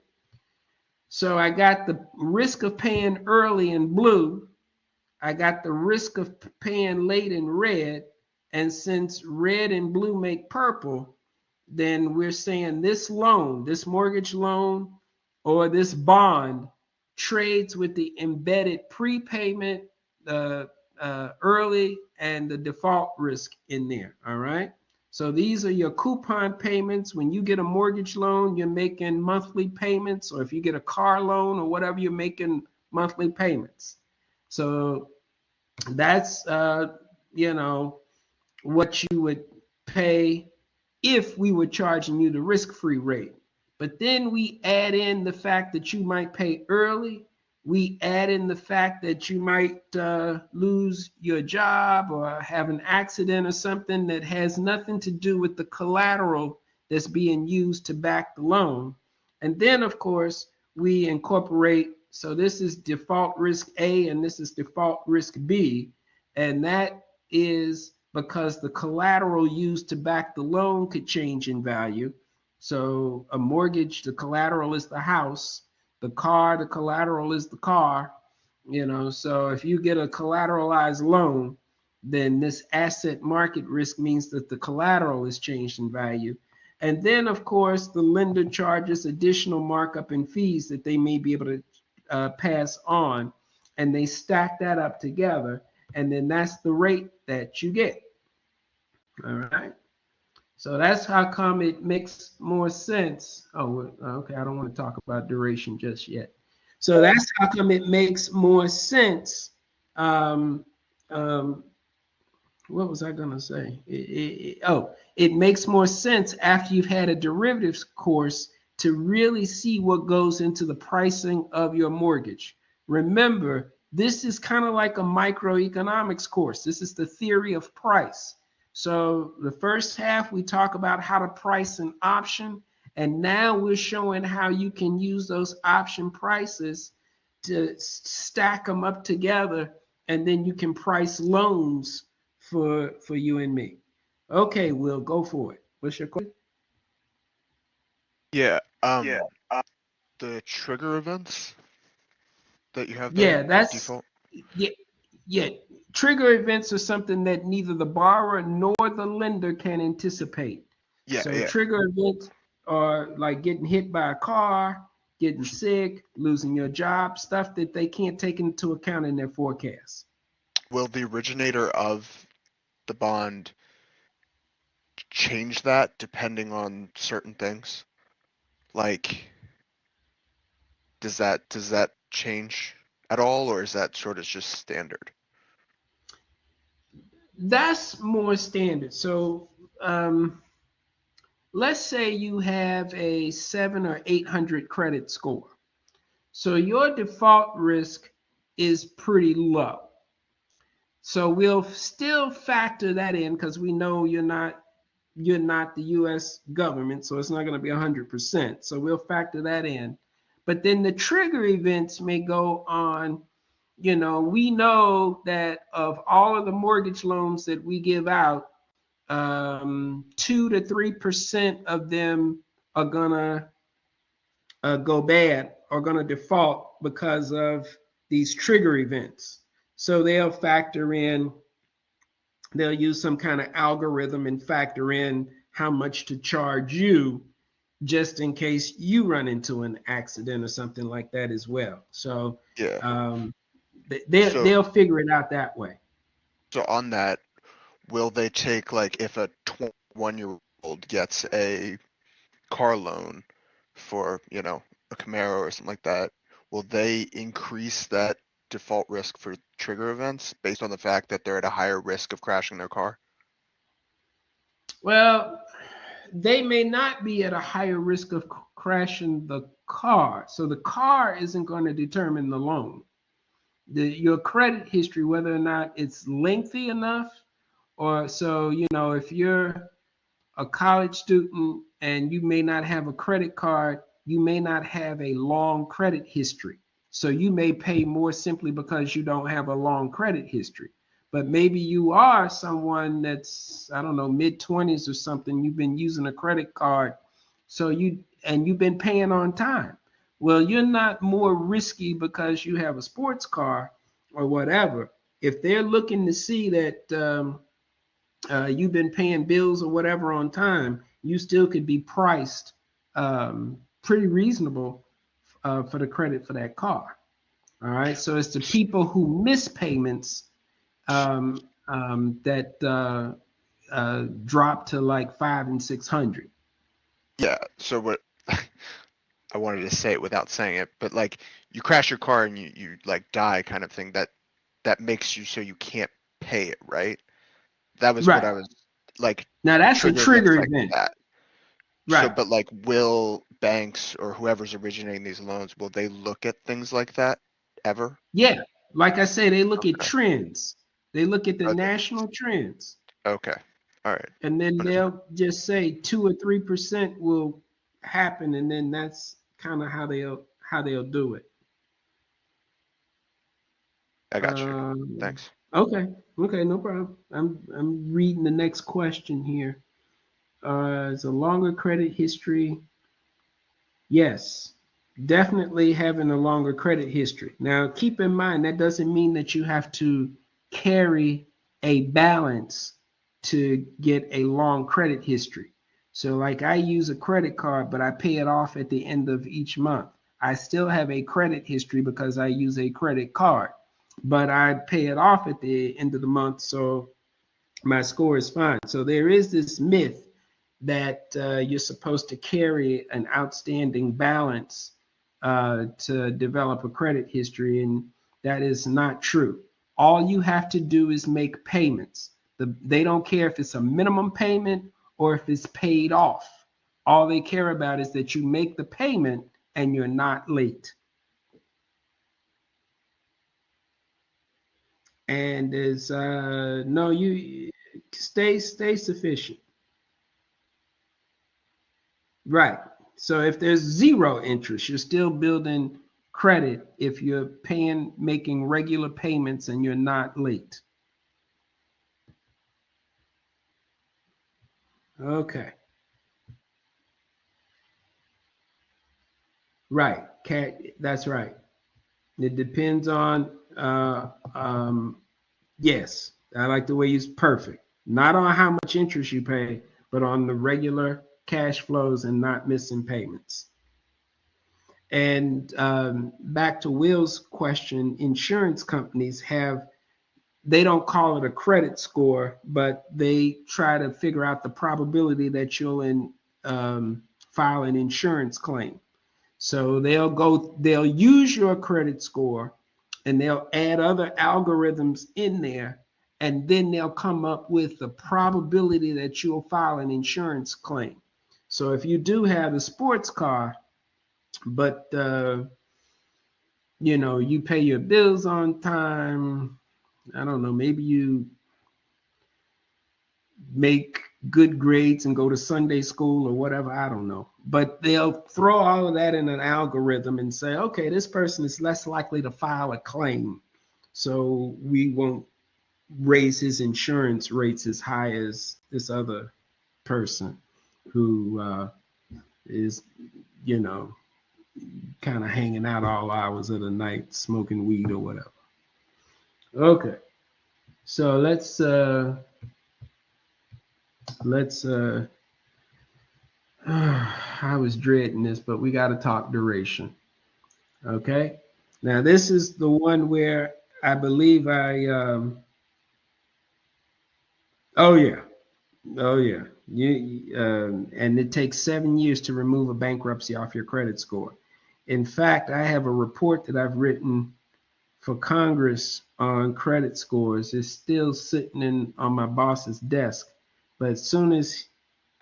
So I got the risk of paying early in blue. I got the risk of paying late in red. And since red and blue make purple, then we're saying this loan, this mortgage loan, or this bond trades with the embedded prepayment, the early, and the default risk in there. All right. So these are your coupon payments. When you get a mortgage loan, you're making monthly payments, or if you get a car loan or whatever, you're making monthly payments. So that's you know, what you would pay if we were charging you the risk-free rate. But then we add in the fact that you might pay early. We add in the fact that you might lose your job or have an accident or something that has nothing to do with the collateral that's being used to back the loan. And then, of course, we incorporate, so this is default risk A and this is default risk B. And that is because the collateral used to back the loan could change in value. So a mortgage, the collateral is the house. The car, the collateral is the car. So if you get a collateralized loan, then this asset market risk means that the collateral is changed in value. And then, of course, the lender charges additional markup and fees that they may be able to pass on, and they stack that up together, and then that's the rate that you get. All right. So that's how come it makes more sense. Oh, okay. I don't want to talk about duration just yet. So that's how come it makes more sense. Um, um, what was I going to say? It makes more sense after you've had a derivatives course to really see what goes into the pricing of your mortgage. Remember, this is kind of like a microeconomics course. This is the theory of price. So the first half, we talk about how to price an option. And now we're showing how you can use those option prices to stack them up together. And then you can price loans for you and me. Okay, Will, go for it. What's your question? Yeah, the trigger events that you have there, Yeah, that's default. yeah, yeah. Trigger events are something that neither the borrower nor the lender can anticipate. Yeah, So yeah. trigger events are like getting hit by a car, getting sick, losing your job, stuff that they can't take into account in their forecast. Will the originator of the bond change that depending on certain things? Like, does that change at all, or is that sort of just standard? That's more standard. So let's say you have a 700 or 800 credit score. So your default risk is pretty low. So we'll still factor that in because we know you're not the US government, so it's not going to be 100%. So we'll factor that in. But then the trigger events may go on. We know that of all of the mortgage loans that we give out, 2 to 3% of them are gonna go bad or gonna default because of these trigger events. So they'll use some kind of algorithm and factor in how much to charge you just in case you run into an accident or something like that as well. So Yeah. um, So they'll figure it out that way. so on that, will they take, like, if a 21-year-old gets a car loan for, a Camaro or something like that, will they increase that default risk for trigger events based on the fact that they're at a higher risk of crashing their car? Well, they may not be at a higher risk of crashing the car. So the car isn't going to determine the loan. Your credit history, whether or not it's lengthy enough, or so, if you're a college student and you may not have a credit card, you may not have a long credit history. So you may pay more simply because you don't have a long credit history. But maybe you are someone that's, I don't know, mid 20s or something, you've been using a credit card, so you've been paying on time. Well, you're not more risky because you have a sports car or whatever. If they're looking to see that you've been paying bills or whatever on time, you still could be priced pretty reasonable for the credit for that car. All right. So it's the people who miss payments that drop to like 5 and 600. Yeah. So what I wanted to say it without saying it, but like you crash your car and you like die kind of thing, that makes you so you can't pay it, right? That was what Right. I was like Now that's a trigger trigger events like event. that. So, Right. but like, will banks or whoever's originating these loans, will they look at things like that ever? Yeah. Like I say, they look at Okay. trends. They look at the Okay. national trends. Okay. All right. And then Understood. they'll just say 2 or 3% will happen, and then that's kind of how they'll do it. I got you. Um, Thanks. okay, okay, no problem. I'm reading the next question here. Is a longer credit history? Yes, definitely having a longer credit history. Now, keep in mind that doesn't mean that you have to carry a balance to get a long credit history. So, like I use a credit card, but I pay it off at the end of each month. I still have a credit history because I use a credit card, but I pay it off at the end of the month. So my score is fine. So there is this myth that you're supposed to carry an outstanding balance to develop a credit history, and that is not true. All you have to do is make payments. They don't care if it's a minimum payment or if it's paid off. All they care about is that you make the payment and you're not late. And is no, you stay sufficient. Right. So if there's zero interest, you're still building credit if you're making regular payments and you're not late. Okay. Right. That's right. It depends on, yes, I like the way you use perfect. Not on how much interest you pay, but on the regular cash flows and not missing payments. And back to Will's question, insurance companies they don't call it a credit score, but they try to figure out the probability that um, file an insurance claim. So they'll use your credit score and they'll add other algorithms in there, and then they'll come up with the probability that you'll file an insurance claim. So if you do have a sports car, but you pay your bills on time, I don't know, maybe you make good grades and go to Sunday school or whatever, I don't know. But they'll throw all of that in an algorithm and say, okay, this person is less likely to file a claim. So we won't raise his insurance rates as high as this other person who is, you know, kind of hanging out all hours of the night, smoking weed or whatever. Okay. So let's I was dreading this, but we got to talk duration. Okay. Now this is the one where I believe oh yeah, oh yeah, and it takes 7 years to remove a bankruptcy off your credit score. In fact, I have a report that I've written for Congress on credit scores. It's still sitting on my boss's desk, but as soon as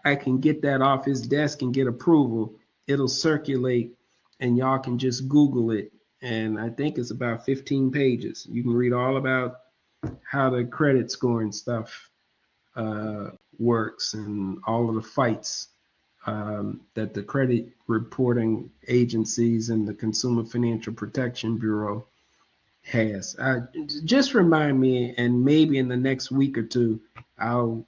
I can get that off his desk and get approval, it'll circulate and y'all can just Google it. And I think it's about 15 pages. You can read all about how the credit scoring stuff works and all of the fights that the credit reporting agencies and the Consumer Financial Protection Bureau has. Just remind me, and maybe in the next week or two, I'll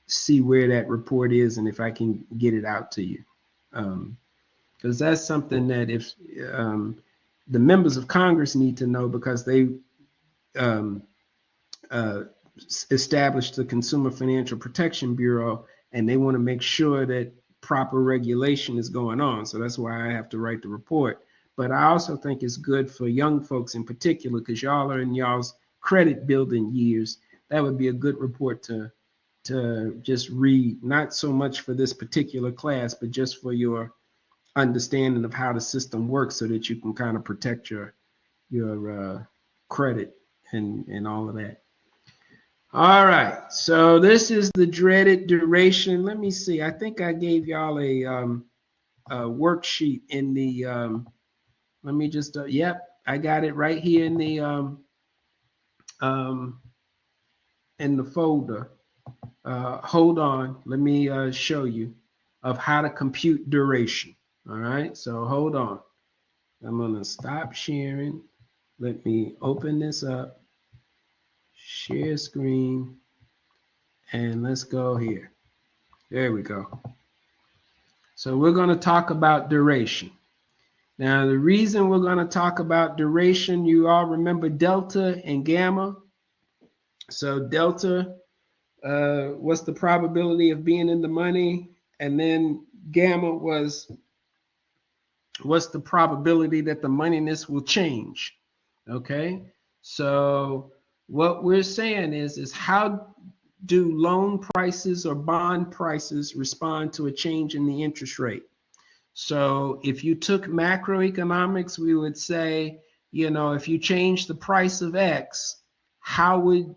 see where that report is and if I can get it out to you. Because because that's something that if the members of Congress need to know, because they um, uh, established the Consumer Financial Protection Bureau, and they want to make sure that proper regulation is going on. So that's why I have to write the report. But I also think it's good for young folks in particular, because y'all are in y'all's credit building years. That would be a good report to just read, not so much for this particular class, but just for your understanding of how the system works, so that you can kind of protect your credit and all of that. All right, so this is the dreaded duration. Let me see. I think I gave y'all a worksheet in the. Let me just. Yep, I got it right here um, in the folder. Hold on. Let me show you of how to compute duration. All right, so hold on. I'm gonna stop sharing. Let me open this up. Share screen, and let's go here. There we go. So we're going to talk about duration. Now, the reason we're going to talk about duration, you all remember delta and gamma. So delta, what's the probability of being in the money? And then gamma was, what's the probability that the moneyness will change? Okay, so what we're saying is how do loan prices or bond prices respond to a change in the interest rate? So if you took macroeconomics, we would say, if you change the price of X, how would,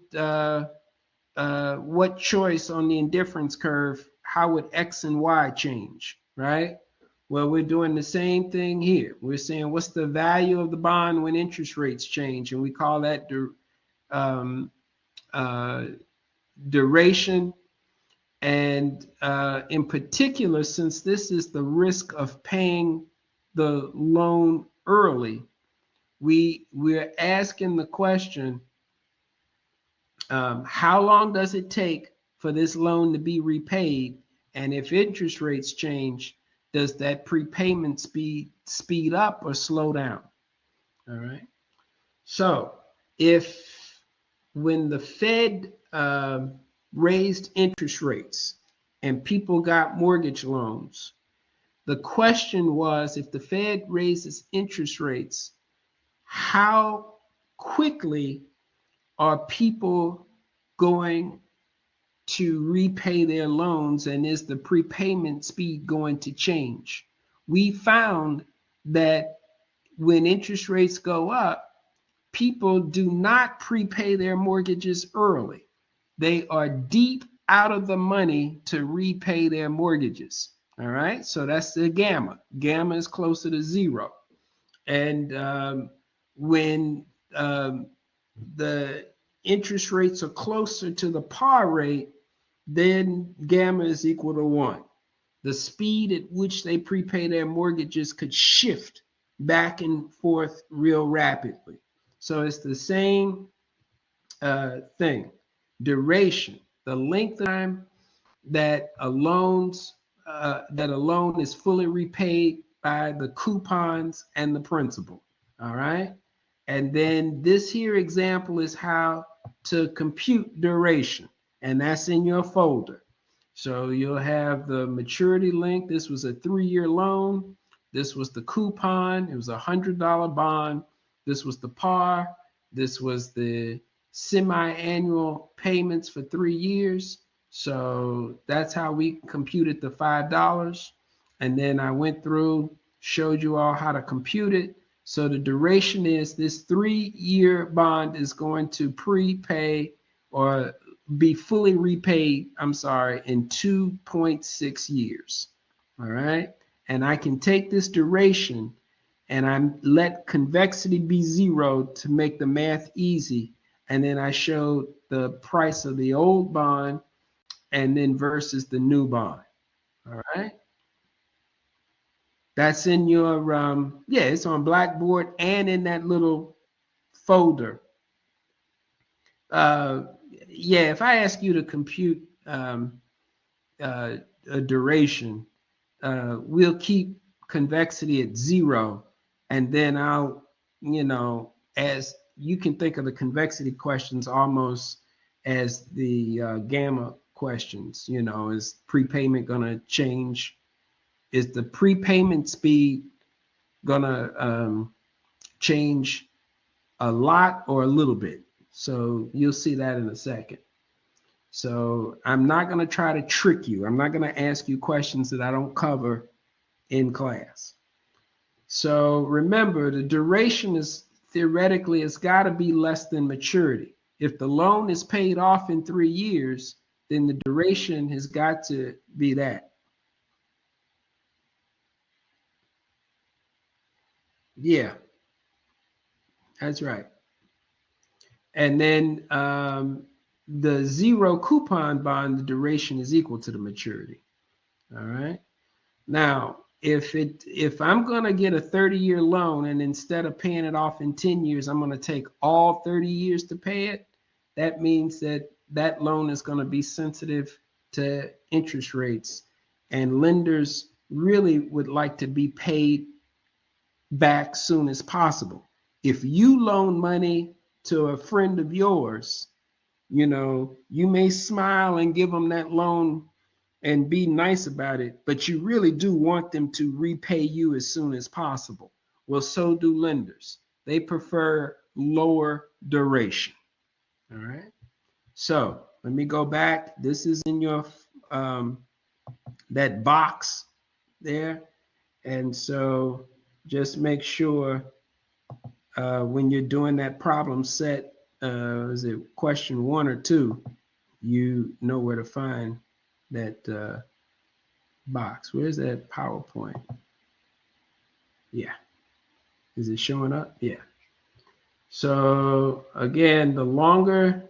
what choice on the indifference curve, how would X and Y change, right? Well, we're doing the same thing here. We're saying, what's the value of the bond when interest rates change? And we call that um, duration. And in particular, since this is the risk of paying the loan early, we're asking the question, how long does it take for this loan to be repaid? And if interest rates change, does that prepayment speed up or slow down? All right. So if when the Fed raised interest rates and people got mortgage loans, the question was, if the Fed raises interest rates, how quickly are people going to repay their loans, and is the prepayment speed going to change? We found that when interest rates go up, people do not prepay their mortgages early. They are deep out of the money to repay their mortgages. All right, so that's the gamma. Gamma is closer to zero. And when the interest rates are closer to the par rate, then gamma is equal to 1. The speed at which they prepay their mortgages could shift back and forth real rapidly. So it's the same thing. Duration, the length of time that a loan is fully repaid by the coupons and the principal. All right. And then this here example is how to compute duration, and that's in your folder. So you'll have the maturity length. This was a 3-year loan. This was the coupon. It was $100 bond. This was the par. This was the semi-annual payments for 3 years. So that's how we computed the $5. And then I went through, showed you all how to compute it. So the duration is this 3-year bond is going to prepay or be fully repaid, in 2.6 years. All right. And I can take this duration and I let convexity be 0 to make the math easy. And then I showed the price of the old bond and then versus the new bond. All right. That's in your, it's on Blackboard and in that little folder. If I ask you to compute a duration, we'll keep convexity at 0, and then I'll, as you can think of the convexity questions almost as the gamma questions. Is prepayment going to change? Is the prepayment speed going to change a lot or a little bit? So you'll see that in a second. So I'm not going to try to trick you. I'm not going to ask you questions that I don't cover in class. So remember, the duration is theoretically, it's got to be less than maturity. If the loan is paid off in 3 years, then the duration has got to be that. Yeah, that's right. And then the 0 coupon bond, the duration is equal to the maturity. All right. Now, if I'm going to get a 30-year loan and instead of paying it off in 10 years, I'm going to take all 30 years to pay it, that means that that loan is going to be sensitive to interest rates, and lenders really would like to be paid back soon as possible. If you loan money to a friend of yours, you may smile and give them that loan and be nice about it, but you really do want them to repay you as soon as possible. Well, so do lenders. They prefer lower duration. All right. So let me go back. This is in your that box there, and so just make sure when you're doing that problem set, is it question 1 or 2? You know where to find that box. Where's that PowerPoint? Yeah. Is it showing up? Yeah. So again, the longer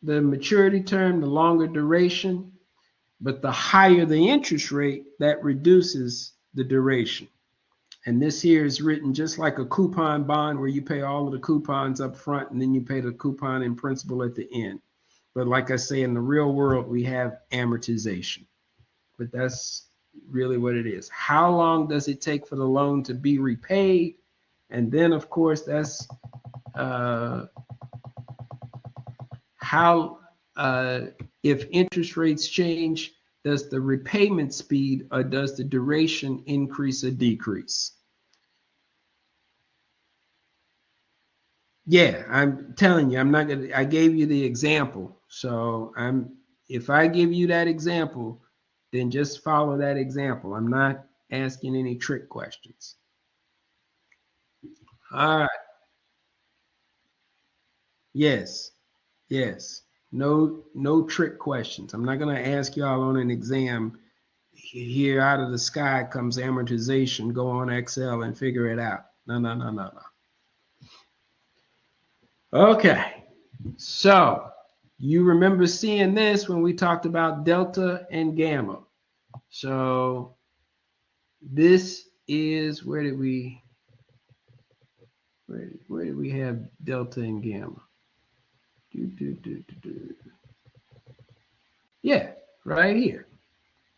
the maturity term, the longer duration, but the higher the interest rate, that reduces the duration. And this here is written just like a coupon bond where you pay all of the coupons up front and then you pay the coupon in principal at the end. But like I say, in the real world, we have amortization. But that's really what it is. How long does it take for the loan to be repaid? And then, of course, that's how, if interest rates change, does the repayment speed or does the duration increase or decrease? Yeah, I'm telling you, I'm not gonna, I gave you the example. So if I give you that example, then just follow that example. I'm not asking any trick questions. All right. Yes. Yes. No trick questions. I'm not going to ask y'all on an exam. Here out of the sky comes amortization. Go on Excel and figure it out. No, no, no, no, no. Okay. So you remember seeing this when we talked about delta and gamma. So this is, where did we have delta and gamma? Yeah, right here.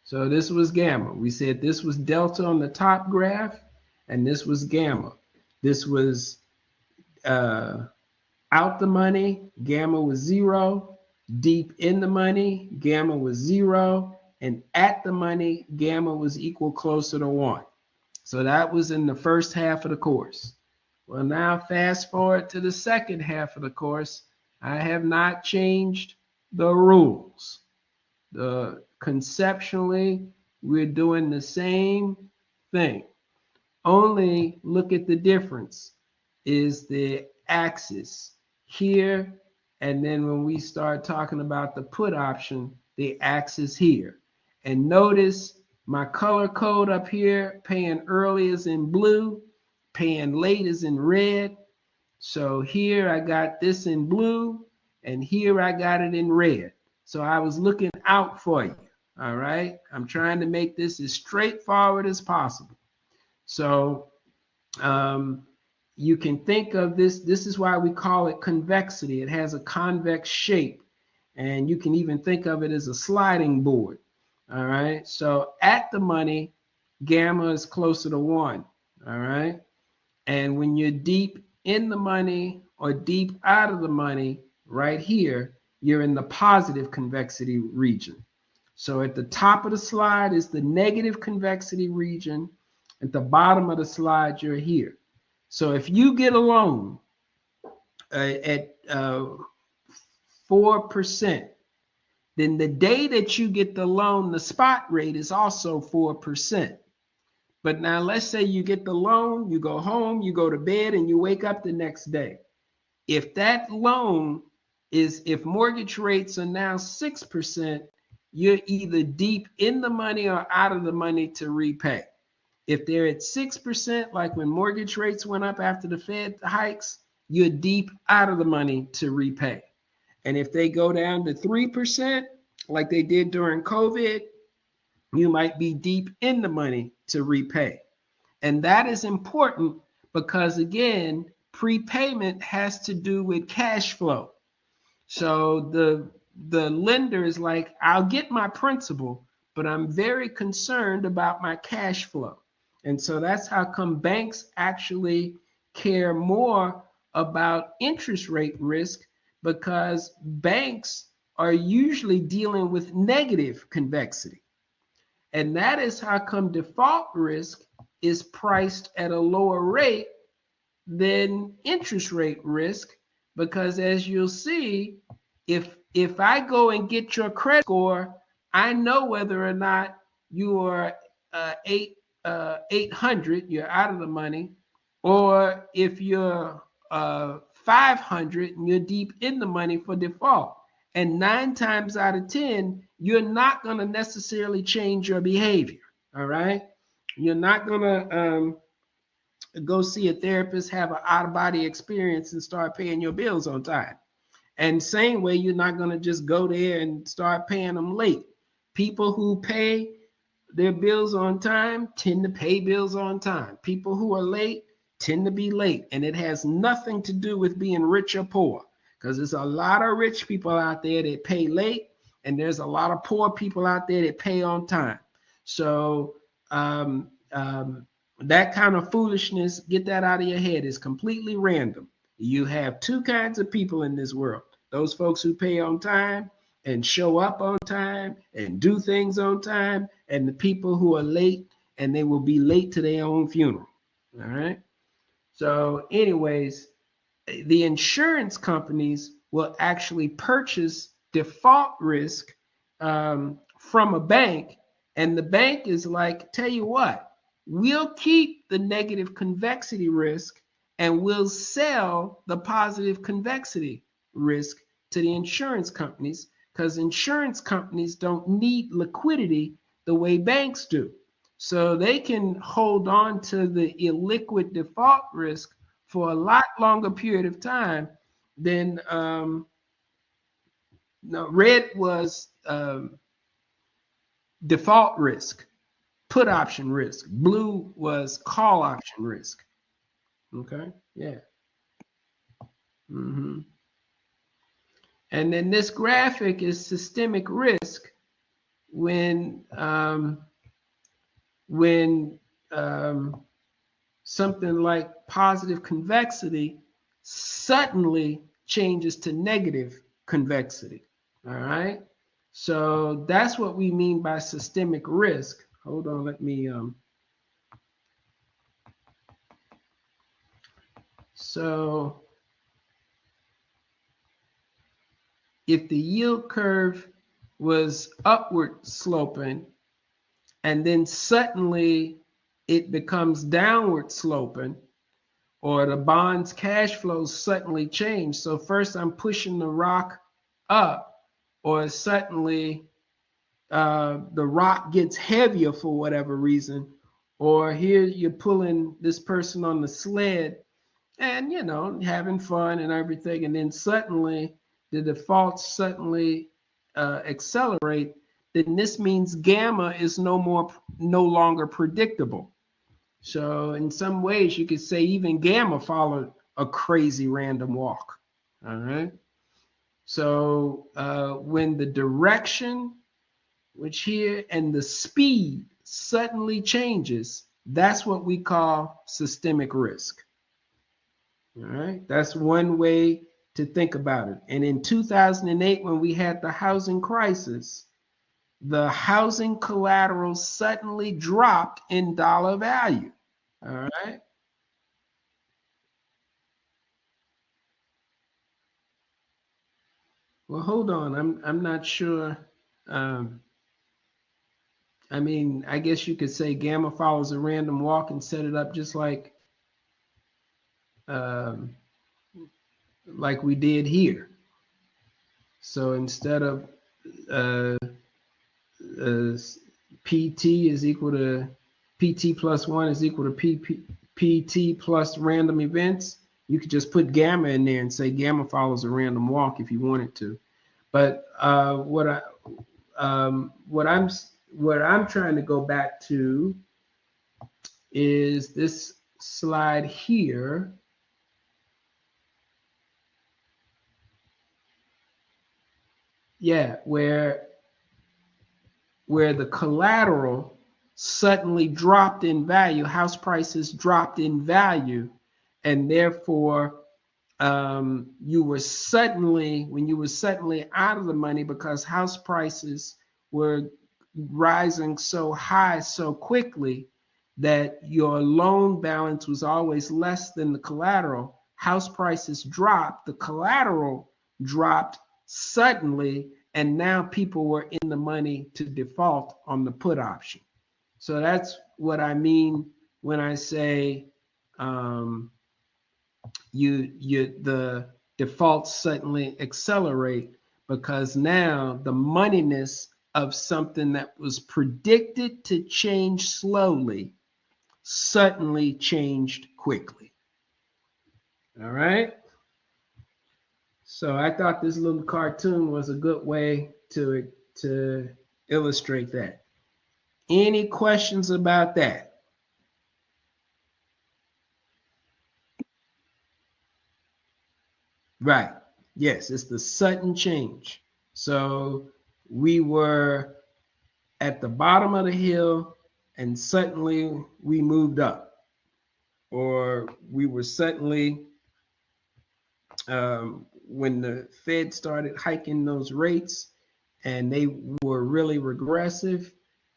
So this was gamma. We said this was delta on the top graph, and this was gamma. This was out the money, gamma was 0. Deep in the money, gamma was 0. And at the money, gamma was equal closer to 1. So that was in the first half of the course. Well, now fast forward to the second half of the course. I have not changed the rules. Conceptually, we're doing the same thing. Only look at the difference is the axis here, and then when we start talking about the put option, the axis here. And notice my color code up here, paying early is in blue, paying late is in red. So here I got this in blue, and here I got it in red. So I was looking out for you. All right. I'm trying to make this as straightforward as possible. So you can think of this. This is why we call it convexity. It has a convex shape. And you can even think of it as a sliding board. All right. So at the money, gamma is closer to 1. All right. And when you're deep in the money or deep out of the money, right here, you're in the positive convexity region. So at the top of the slide is the negative convexity region. At the bottom of the slide, you're here. So if you get a loan at 4%, then the day that you get the loan, the spot rate is also 4%. But now let's say you get the loan, you go home, you go to bed, and you wake up the next day. If that loan if mortgage rates are now 6%, you're either deep in the money or out of the money to repay. If they're at 6%, like when mortgage rates went up after the Fed hikes, you're deep out of the money to repay. And if they go down to 3%, like they did during COVID, you might be deep in the money to repay. And that is important because, again, prepayment has to do with cash flow. So the lender is like, I'll get my principal, but I'm very concerned about my cash flow. And so that's how come banks actually care more about interest rate risk, because banks are usually dealing with negative convexity. And that is how come default risk is priced at a lower rate than interest rate risk, because as you'll see, if I go and get your credit score, I know whether or not you are 800, you're out of the money, or if you're 500 and you're deep in the money for default. And 9 times out of 10, you're not going to necessarily change your behavior. All right, you're not going to go see a therapist, have an out-of-body experience, and start paying your bills on time. And same way, you're not going to just go there and start paying them late. People who pay their bills on time tend to pay bills on time. People who are late tend to be late. And it has nothing to do with being rich or poor, because there's a lot of rich people out there that pay late, and there's a lot of poor people out there that pay on time. So that kind of foolishness, get that out of your head. It's completely random. You have 2 kinds of people in this world: those folks who pay on time and show up on time and do things on time, and the people who are late and they will be late to their own funeral. All right. So anyways, the insurance companies will actually purchase default risk from a bank, and the bank is like, tell you what, we'll keep the negative convexity risk and we'll sell the positive convexity risk to the insurance companies, because insurance companies don't need liquidity the way banks do. So they can hold on to the illiquid default risk for a lot longer period of time than no, red was default risk, put option risk. Blue was call option risk. Okay, yeah. Mm-hmm. And then this graphic is systemic risk when something like positive convexity suddenly changes to negative convexity. All right. So that's what we mean by systemic risk. Hold on, let me so if the yield curve was upward sloping and then suddenly it becomes downward sloping, or the bond's cash flows suddenly change. So first I'm pushing the rock up, or suddenly the rock gets heavier for whatever reason, or here you're pulling this person on the sled and, you know, having fun and everything, and then suddenly the defaults suddenly accelerate, then this means gamma is no longer predictable. So in some ways, you could say even gamma followed a crazy random walk. All right. So when the direction, which here, and the speed, suddenly changes, that's what we call systemic risk. All right, that's one way to think about it. And in 2008, when we had the housing crisis, the housing collateral suddenly dropped in dollar value. All right. Well, hold on. I'm not sure. Um, I mean, I guess you could say gamma follows a random walk and set it up just um, like we did here. So instead of uh, uh, PT is equal to PT plus one is equal to PT plus random events, you could just put gamma in there and say gamma follows a random walk if you wanted to. But what I'm trying to go back to is this slide here. Yeah, where the collateral suddenly dropped in value, house prices dropped in value, and therefore you were suddenly, when you were suddenly out of the money because house prices were rising so high so quickly that your loan balance was always less than the collateral. House prices dropped, the collateral dropped suddenly, and now people were in the money to default on the put option. So that's what I mean when I say um, the defaults suddenly accelerate, because now the moneyness of something that was predicted to change slowly suddenly changed quickly. All right. So I thought this little cartoon was a good way to illustrate that. Any questions about that? Right. Yes, it's the sudden change. So we were at the bottom of the hill and suddenly we moved up, or we were suddenly, when the Fed started hiking those rates and they were really regressive,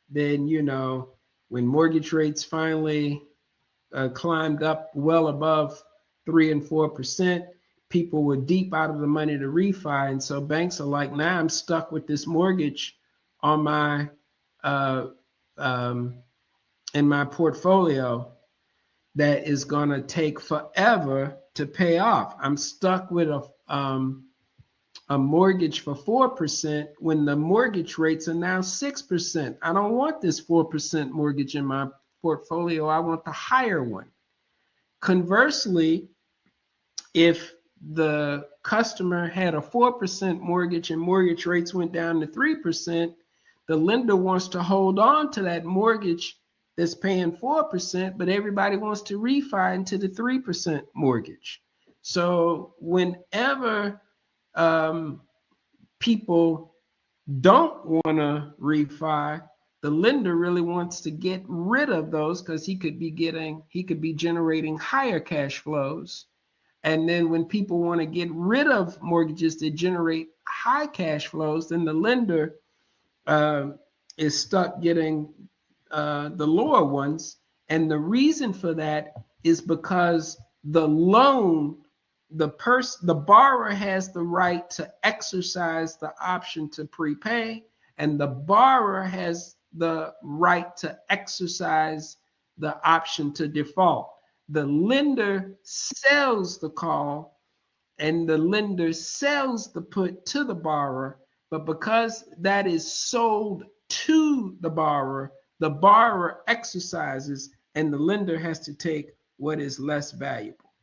then, when mortgage rates finally climbed up well above 3 and 4%, people were deep out of the money to refi. And so banks are like, now I'm stuck with this mortgage on my uh, um, in my portfolio that is going to take forever to pay off. I'm stuck with a mortgage for 4% when the mortgage rates are now 6%. I don't want this 4% mortgage in my portfolio. I want the higher one. Conversely, if the customer had a 4% mortgage and mortgage rates went down to 3%, the lender wants to hold on to that mortgage that's paying 4%, but everybody wants to refi into the 3% mortgage. So whenever um, people don't want to refi, the lender really wants to get rid of those because he could be generating higher cash flows. And then when people want to get rid of mortgages that generate high cash flows, then the lender uh, is stuck getting the lower ones. And the reason for that is because the borrower has the right to exercise the option to prepay, and the borrower has the right to exercise the option to default. The lender sells the call and the lender sells the put to the borrower, but because that is sold to the borrower exercises and the lender has to take what is less valuable.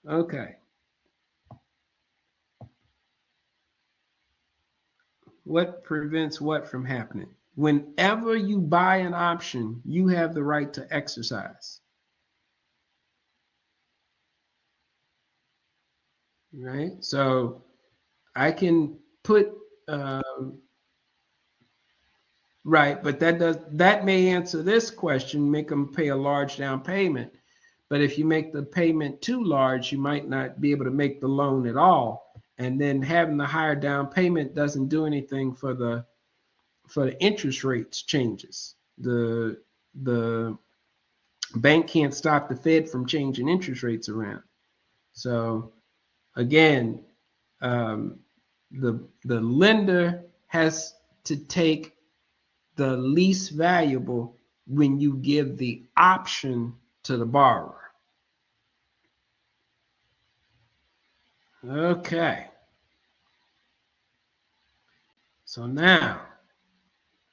Okay. What prevents what from happening? Whenever you buy an option, you have the right to exercise. Right? So I can put Right, but that may answer this question, make them pay a large down payment. But if you make the payment too large, you might not be able to make the loan at all. And then having the higher down payment doesn't do anything for the interest rates changes. The bank can't stop the Fed from changing interest rates around. So again, um, the lender has to take the least valuable when you give the option to the borrower. Okay. So now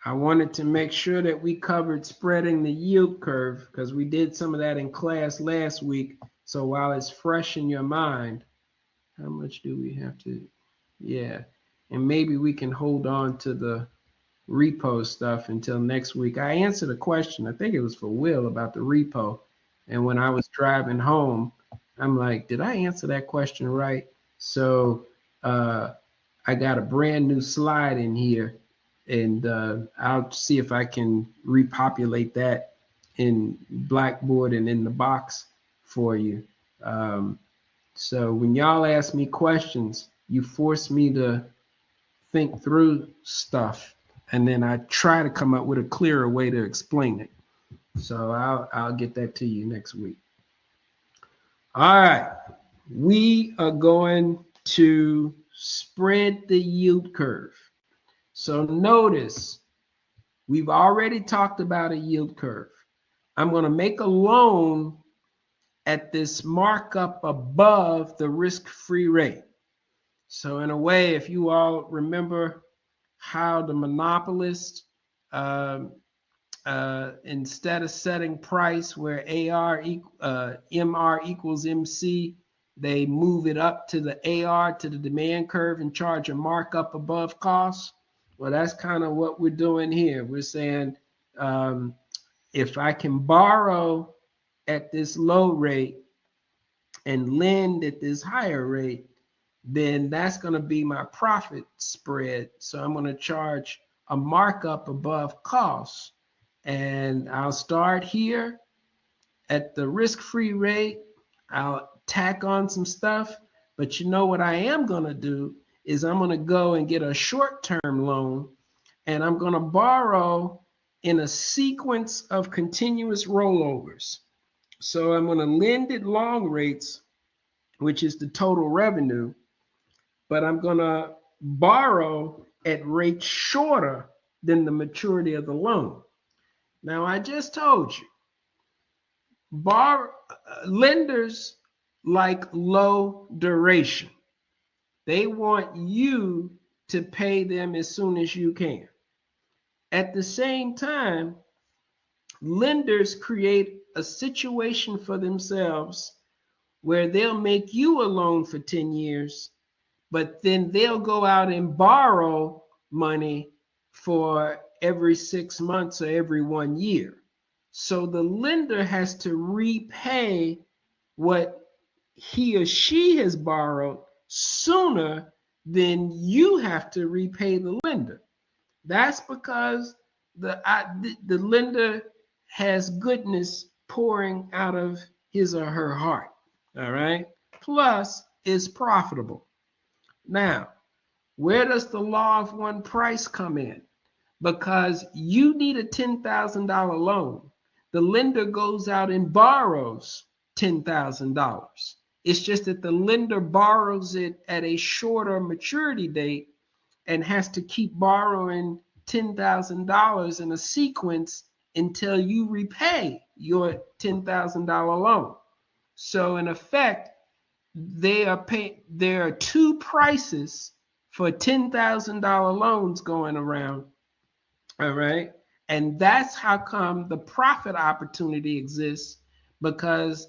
I wanted to make sure that we covered spreading the yield curve because we did some of that in class last week. So while it's fresh in your mind, how much do we have to? Yeah. And maybe we can hold on to the repo stuff until next week. I answered a question, I think it was for Will, about the repo. And when I was driving home, I'm like, did I answer that question right? So I got a brand new slide in here, and I'll see if I can repopulate that in Blackboard and in the box for you. Um, so when y'all ask me questions, you force me to think through stuff, and then I try to come up with a clearer way to explain it. So I'll get that to you next week. All right, we are going to spread the yield curve. So notice we've already talked about a yield curve. I'm going to make a loan at this markup above the risk-free rate. So in a way, if you all remember how the monopolist, instead of setting price where MR equals MC, they move it up to the AR, to the demand curve, and charge a markup above cost. Well, that's kind of what we're doing here. We're saying if I can borrow at this low rate and lend at this higher rate, then that's going to be my profit spread. So I'm going to charge a markup above cost. And I'll start here at the risk-free rate. I'll tack on some stuff. But you know what I am going to do is I'm going to go and get a short-term loan, and I'm going to borrow in a sequence of continuous rollovers. So I'm going to lend at long rates, which is the total revenue, but I'm going to borrow at rates shorter than the maturity of the loan. Now, I just told you, lenders like low duration. They want you to pay them as soon as you can. At the same time, lenders create a situation for themselves where they'll make you a loan for 10 years, but then they'll go out and borrow money for every 6 months or every 1 year. So the lender has to repay what he or she has borrowed sooner than you have to repay the lender. That's because the lender has goodness pouring out of his or her heart. All right. Plus, it's profitable. Now, where does the law of one price come in? Because you need a $10,000 loan. The lender goes out and borrows $10,000. It's just that the lender borrows it at a shorter maturity date and has to keep borrowing $10,000 in a sequence until you repay your $10,000 loan. So in effect, there are two prices for $10,000 loans going around. All right. And that's how come the profit opportunity exists, because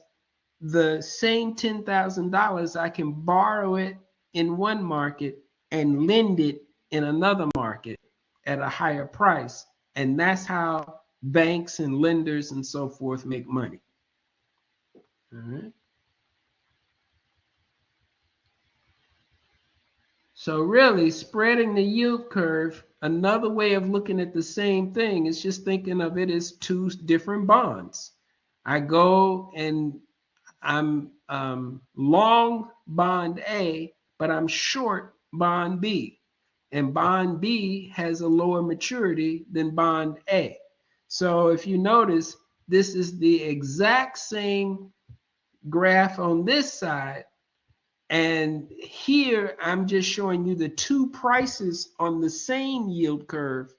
the same $10,000, I can borrow it in one market and lend it in another market at a higher price. And that's how banks and lenders and so forth make money. All right. So really, spreading the yield curve another way of looking at the same thing is just thinking of it as two different bonds. I go and I'm long bond A, but I'm short bond B. And bond B has a lower maturity than bond A. So if you notice, this is the exact same graph on this side. And here I'm just showing you the two prices on the same yield curve.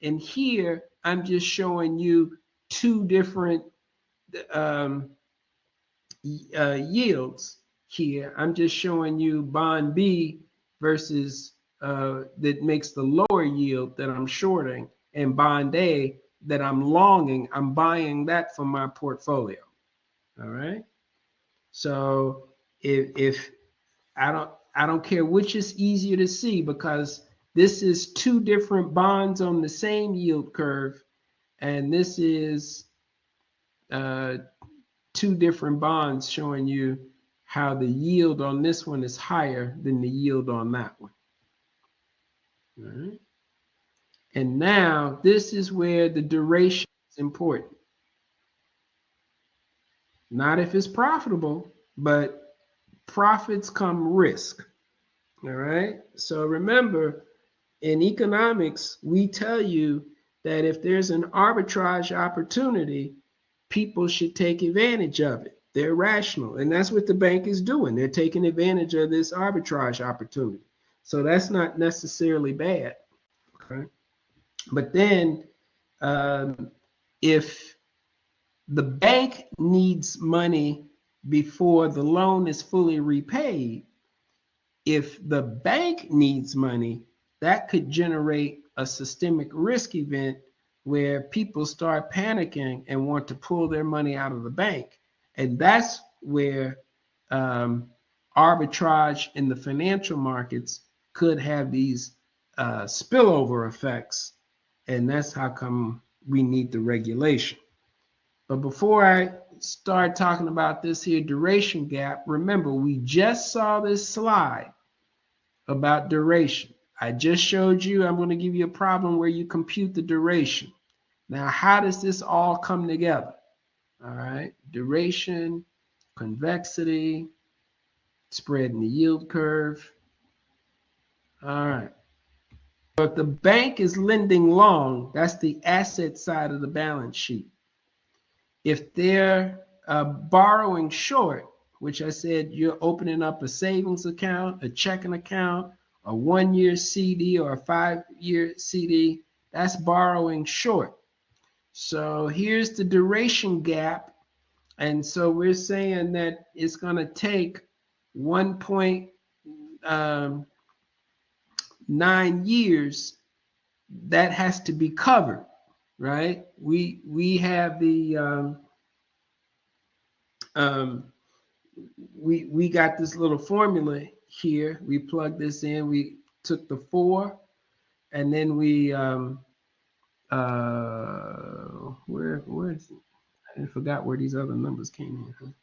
And here I'm just showing you two different um, yields here. I'm just showing you bond B versus that makes the lower yield that I'm shorting, and bond A that I'm longing. I'm buying that for my portfolio. All right. So if I don't care which is easier to see, because this is two different bonds on the same yield curve, and this is two different bonds showing you how the yield on this one is higher than the yield on that one. All right. And now this is where the duration is important. Not if it's profitable, but profits come risk. All right. So remember, in economics, we tell you that if there's an arbitrage opportunity, people should take advantage of it. They're rational. And that's what the bank is doing. They're taking advantage of this arbitrage opportunity. So that's not necessarily bad. Okay. But then if the bank needs money before the loan is fully repaid, if the bank needs money, that could generate a systemic risk event where people start panicking and want to pull their money out of the bank. And that's where arbitrage in the financial markets could have these spillover effects. And that's how come we need the regulation. But before I start talking about this here duration gap, remember, we just saw this slide about duration. I just showed you, I'm going to give you a problem where you compute the duration. Now, how does this all come together? All right, duration, convexity, spread in the yield curve. All right. So if the bank is lending long, that's the asset side of the balance sheet. If they're borrowing short, which I said you're opening up a savings account, a checking account, a 1-year CD or a 5-year CD, that's borrowing short. So here's the duration gap. And so we're saying that it's going to take 1.9 years. That has to be covered, right? We have the we got this little formula here. We plugged this in. We took the 4, and then we where's I forgot where these other numbers came in.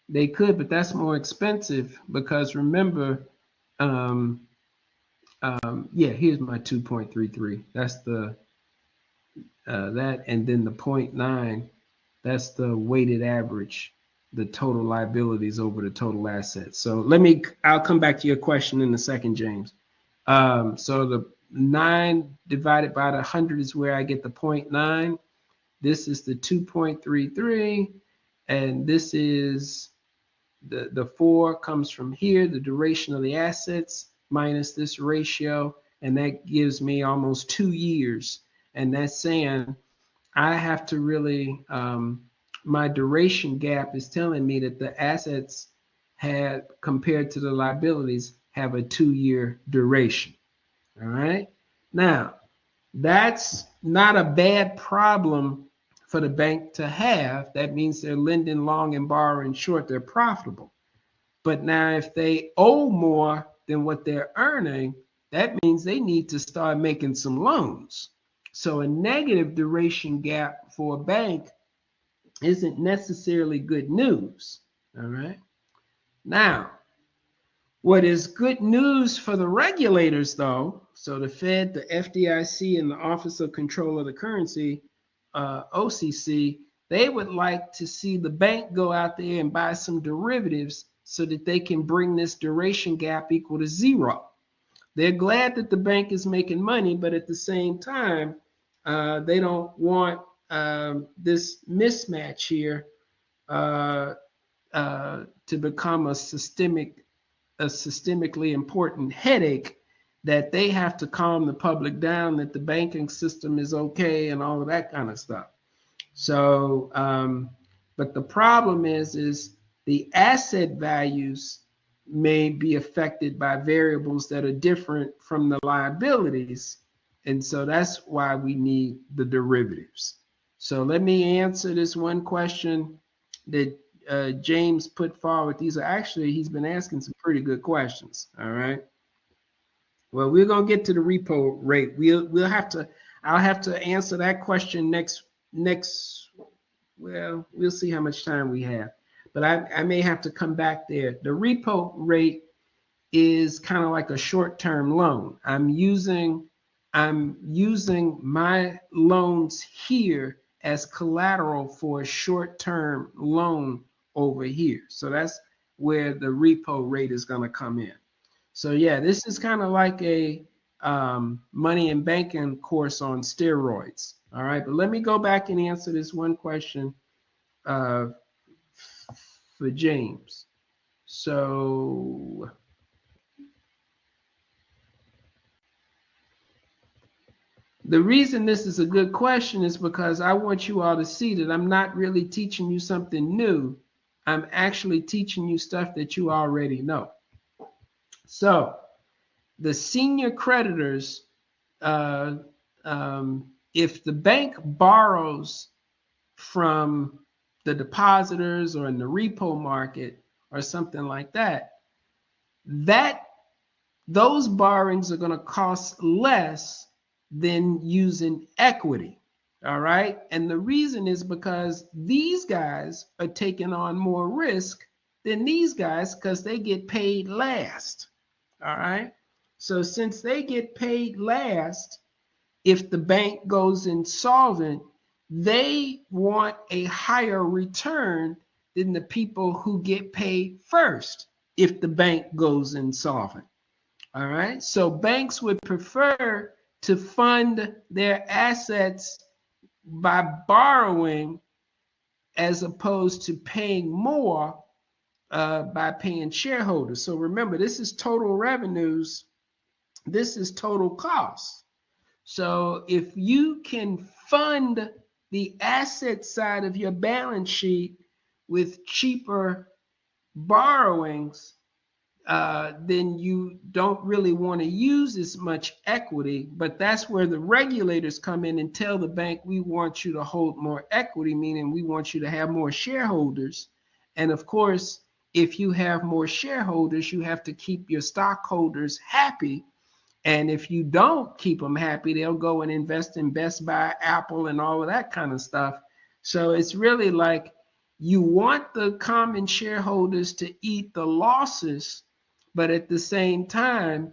They could, but that's more expensive because remember, yeah, here's my 2.33. That's the that, and then the 0.9. That's the weighted average, the total liabilities over the total assets. So I'll come back to your question in a second, James. So the 9 divided by the 100 is where I get the 0.9. This is the 2.33, and this is the 4 comes from here, the duration of the assets minus this ratio, and that gives me almost 2 years. And that's saying I have to really, my duration gap is telling me that the assets had, compared to the liabilities, have a 2-year duration. All right. Now, that's not a bad problem for the bank to have. That means they're lending long and borrowing short. They're profitable. But now if they owe more than what they're earning, that means they need to start making some loans. So a negative duration gap for a bank isn't necessarily good news. All right. Now, what is good news for the regulators, though, So the Fed, the FDIC, and the Office of Control of the Currency, OCC, they would like to see the bank go out there and buy some derivatives so that they can bring this duration gap equal to zero. They're glad that the bank is making money, but at the same time, they don't want this mismatch here uh, to become a systemically important headache that they have to calm the public down that the banking system is okay and all of that kind of stuff. So, but the problem is the asset values may be affected by variables that are different from the liabilities. And so that's why we need the derivatives. So let me answer this one question that James put forward. These are actually, he's been asking some pretty good questions. All right. Well, we're gonna get to the repo rate. I'll have to answer that question next. Well, we'll see how much time we have, but I may have to come back there. The repo rate is kind of like a short-term loan. I'm using my loans here as collateral for a short-term loan over here. So that's where the repo rate is going to come in. So yeah, this is kind of like a money and banking course on steroids. All right, but let me go back and answer this one question uh, for James. So the reason this is a good question is because I want you all to see that I'm not really teaching you something new. I'm actually teaching you stuff that you already know. So the senior creditors, uh, if the bank borrows from the depositors or in the repo market or something like that, those borrowings are going to cost less than using equity. All right. And the reason is because these guys are taking on more risk than these guys because they get paid last. All right. So since they get paid last, if the bank goes insolvent, they want a higher return than the people who get paid first if the bank goes insolvent. All right. So banks would prefer to fund their assets by borrowing as opposed to paying more by paying shareholders. So remember, this is total revenues. This is total costs. So if you can fund the asset side of your balance sheet with cheaper borrowings, then you don't really want to use as much equity. But that's where the regulators come in and tell the bank, we want you to hold more equity, meaning we want you to have more shareholders. And of course, if you have more shareholders, you have to keep your stockholders happy. And if you don't keep them happy, they'll go and invest in Best Buy, Apple, and all of that kind of stuff. So it's really like you want the common shareholders to eat the losses, but at the same time,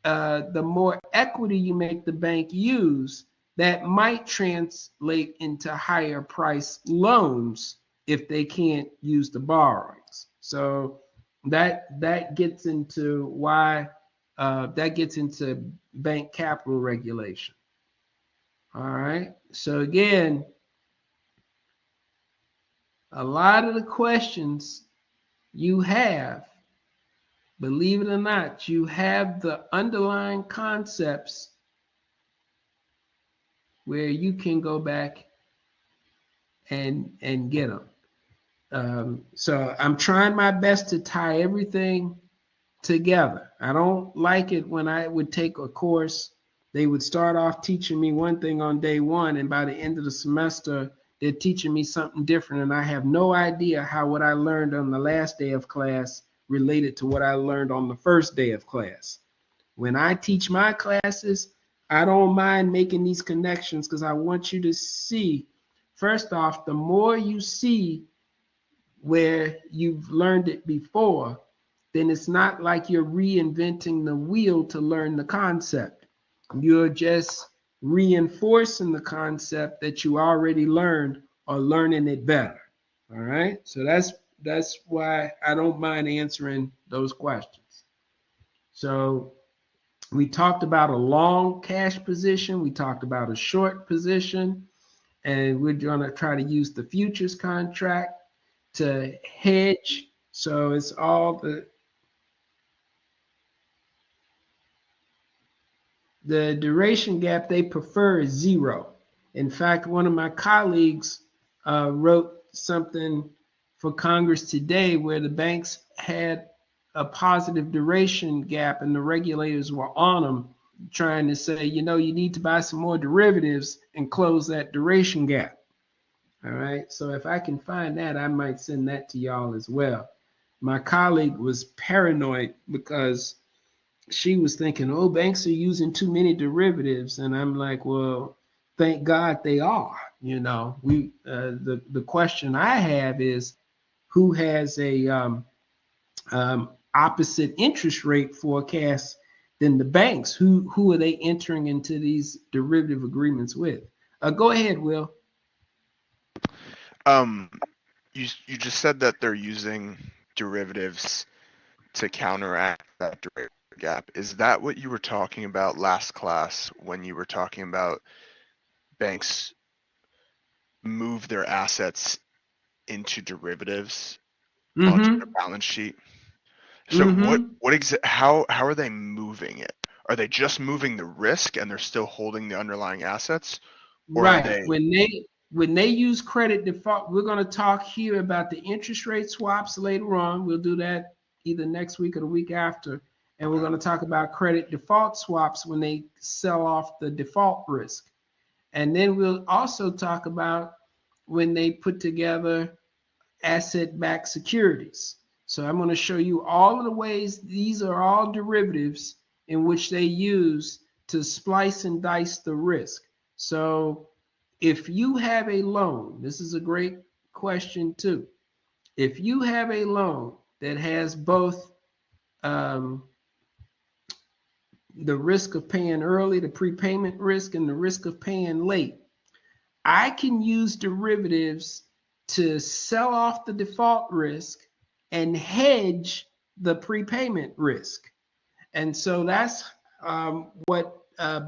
the more equity you make the bank use, that might translate into higher price loans if they can't use the borrowings. So that gets into why that gets into bank capital regulation. All right. So again, a lot of the questions you have, believe it or not, you have the underlying concepts where you can go back and get them. So I'm trying my best to tie everything together. I don't like it when I would take a course, they would start off teaching me one thing on day one, and by the end of the semester, they're teaching me something different, and I have no idea how what I learned on the last day of class related to what I learned on the first day of class. When I teach my classes, I don't mind making these connections because I want you to see, first off, the more you see where you've learned it before, then it's not like you're reinventing the wheel to learn the concept. You're just reinforcing the concept that you already learned or learning it better. All right. So that's why I don't mind answering those questions. So we talked about a long cash position. We talked about a short position, and we're going to try to use the futures contract to hedge. So it's all the duration gap they prefer is zero. In fact, one of my colleagues wrote something for Congress today where the banks had a positive duration gap and the regulators were on them trying to say, you know, you need to buy some more derivatives and close that duration gap. All right. So if I can find that, I might send that to y'all as well. My colleague was paranoid because she was thinking, oh, banks are using too many derivatives. And I'm like, well, thank God they are. You know, the question I have is who has a opposite interest rate forecast than the banks? Who are they entering into these derivative agreements with? Go ahead, Will. Um, you just said that they're using derivatives to counteract that duration gap. Is that what you were talking about last class when you were talking about banks move their assets into derivatives onto their Mm-hmm. balance sheet? So Mm-hmm. how are they moving it? Are they just moving the risk and they're still holding the underlying assets? Or are Right. they When they use credit default, we're going to talk here about the interest rate swaps later on. We'll do that either next week or the week after. And we're okay? going to talk about credit default swaps when they sell off the default risk. And then we'll also talk about when they put together asset-backed securities. So I'm going to show you all of the ways these are all derivatives in which they use to splice and dice the risk. So if you have a loan, this is a great question too. If you have a loan that has both um, the risk of paying early, the prepayment risk, and the risk of paying late, I can use derivatives to sell off the default risk and hedge the prepayment risk. And so that's what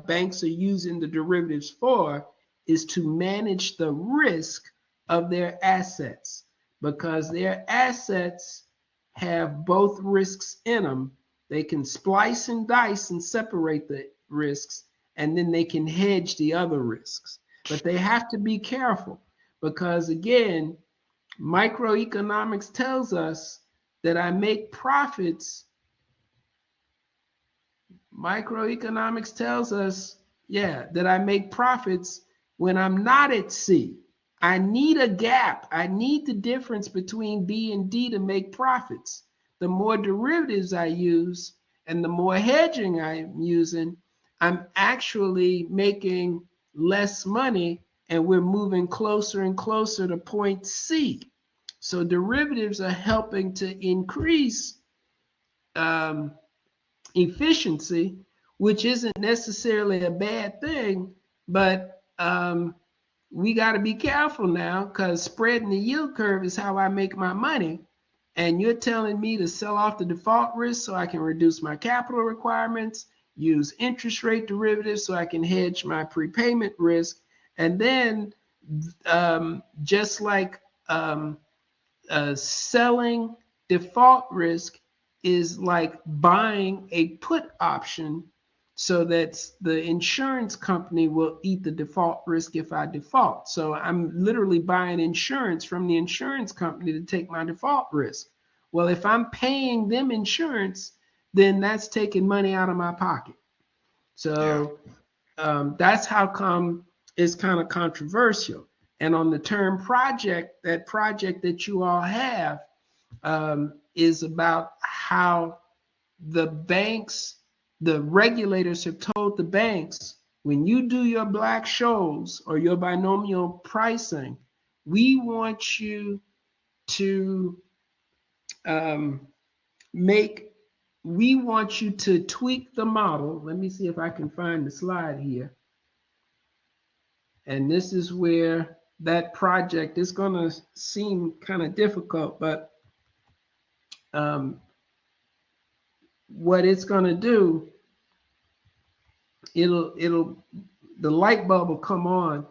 banks are using the derivatives for, is to manage the risk of their assets, because their assets have both risks in them. They can splice and dice and separate the risks, and then they can hedge the other risks. But they have to be careful because, again, microeconomics tells us that I make profits. Microeconomics tells us, yeah, that I make profits when I'm not at C. I need a gap. I need the difference between B and D to make profits. The more derivatives I use and the more hedging I'm using, I'm actually making less money and we're moving closer and closer to point C. So derivatives are helping to increase um, efficiency, which isn't necessarily a bad thing, but we got to be careful now because spreading the yield curve is how I make my money. And you're telling me to sell off the default risk so I can reduce my capital requirements, use interest rate derivatives so I can hedge my prepayment risk, and then just like selling default risk is like buying a put option so that the insurance company will eat the default risk if I default. So I'm literally buying insurance from the insurance company to take my default risk. Well, if I'm paying them insurance, then that's taking money out of my pocket. Yeah. So that's how come it's kind of controversial. And on the term project, that project that you all have is about how the banks, the regulators have told the banks, when you do your black shows or your binomial pricing, we want you to um, make we want you to tweak the model. Let me see if I can find the slide here. And this is where that project is going to seem kind of difficult, but what it's going to do, the light bulb will come on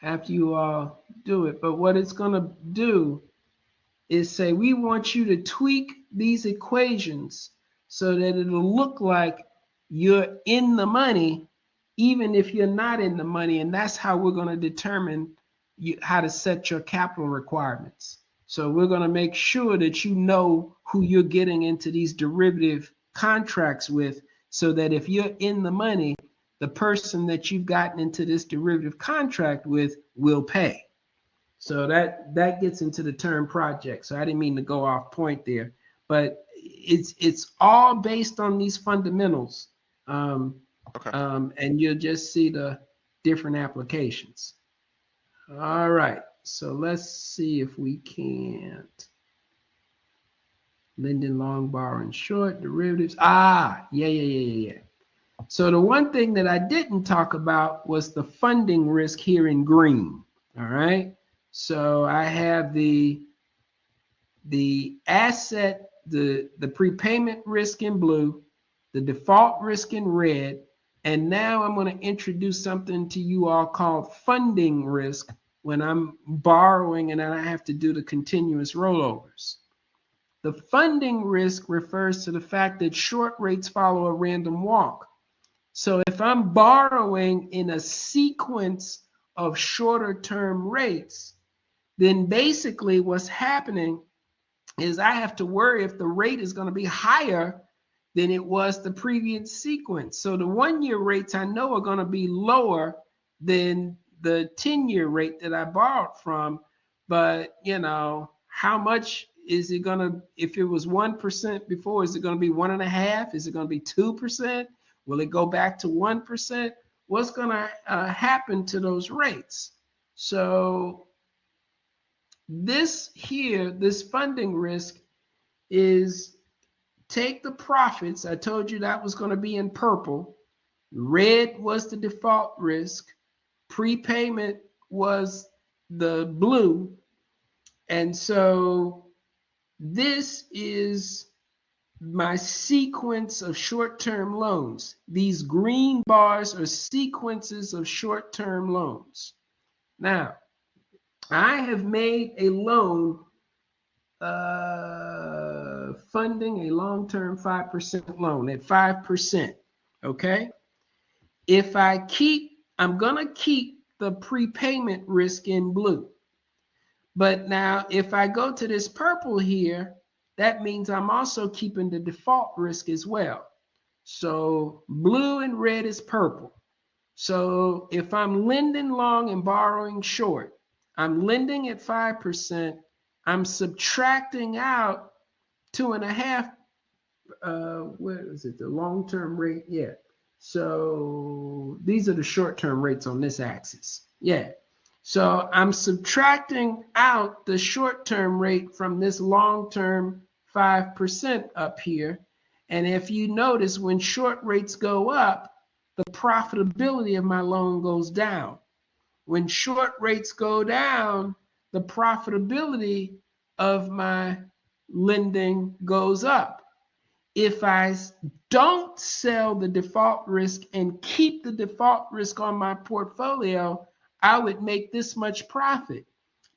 after you all do it. But what it's going to do is say, we want you to tweak these equations so that it'll look like you're in the money, even if you're not in the money. And that's how we're going to determine how to set your capital requirements. So we're going to make sure that you know who you're getting into these derivative contracts with, so that if you're in the money, the person that you've gotten into this derivative contract with will pay. So that gets into the term project. So I didn't mean to go off point there, but it's all based on these fundamentals, Okay. and you'll just see the different applications. All right, so let's see if we can't. Lending long, borrowing short, derivatives. Yeah. So the one thing that I didn't talk about was the funding risk here in green. All right. So I have the asset, the prepayment risk in blue, the default risk in red, and now I'm going to introduce something to you all called funding risk when I'm borrowing and then I have to do the continuous rollovers. The funding risk refers to the fact that short rates follow a random walk. So if I'm borrowing in a sequence of shorter term rates, then basically what's happening is I have to worry if the rate is going to be higher than it was the previous sequence. So the 1-year rates I know are going to be lower than the 10-year rate that I borrowed from. But, how much is it going to, if it was 1% before, is it going to be 1.5%? Is it going to be 2%? Will it go back to 1%? What's going to happen to those rates? So this funding risk is take the profits. I told you that was going to be in purple. Red was the default risk. Prepayment was the blue. And so this is my sequence of short-term loans. These green bars are sequences of short-term loans. Now, I have made a loan funding a long-term 5% loan at 5%. Okay. I'm going to keep the prepayment risk in blue. But now if I go to this purple here, that means I'm also keeping the default risk as well. So blue and red is purple. So if I'm lending long and borrowing short, I'm lending at 5%. I'm subtracting out 2.5. What is it? The long-term rate? Yeah. So these are the short-term rates on this axis. Yeah. So I'm subtracting out the short-term rate from this long-term 5% up here. And if you notice, when short rates go up, the profitability of my loan goes down. When short rates go down, the profitability of my lending goes up. If I don't sell the default risk and keep the default risk on my portfolio, I would make this much profit.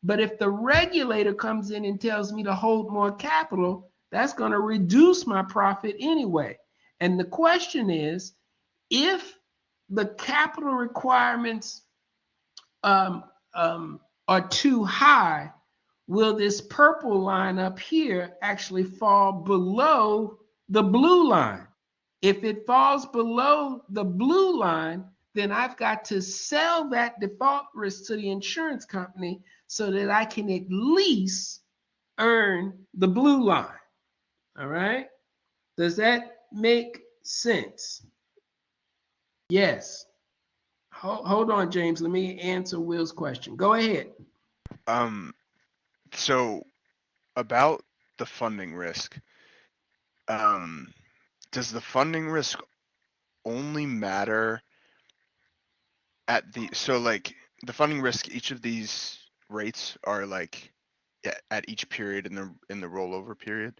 But if the regulator comes in and tells me to hold more capital, that's going to reduce my profit anyway. And the question is, if the capital requirements are too high, will this purple line up here actually fall below the blue line? If it falls below the blue line, then I've got to sell that default risk to the insurance company so that I can at least earn the blue line. All right? Does that make sense? Yes. Hold on, James. Let me answer Will's question. Go ahead. So about the funding risk, does the funding risk only matter at so like the funding risk, each of these rates are like at each period in the rollover period.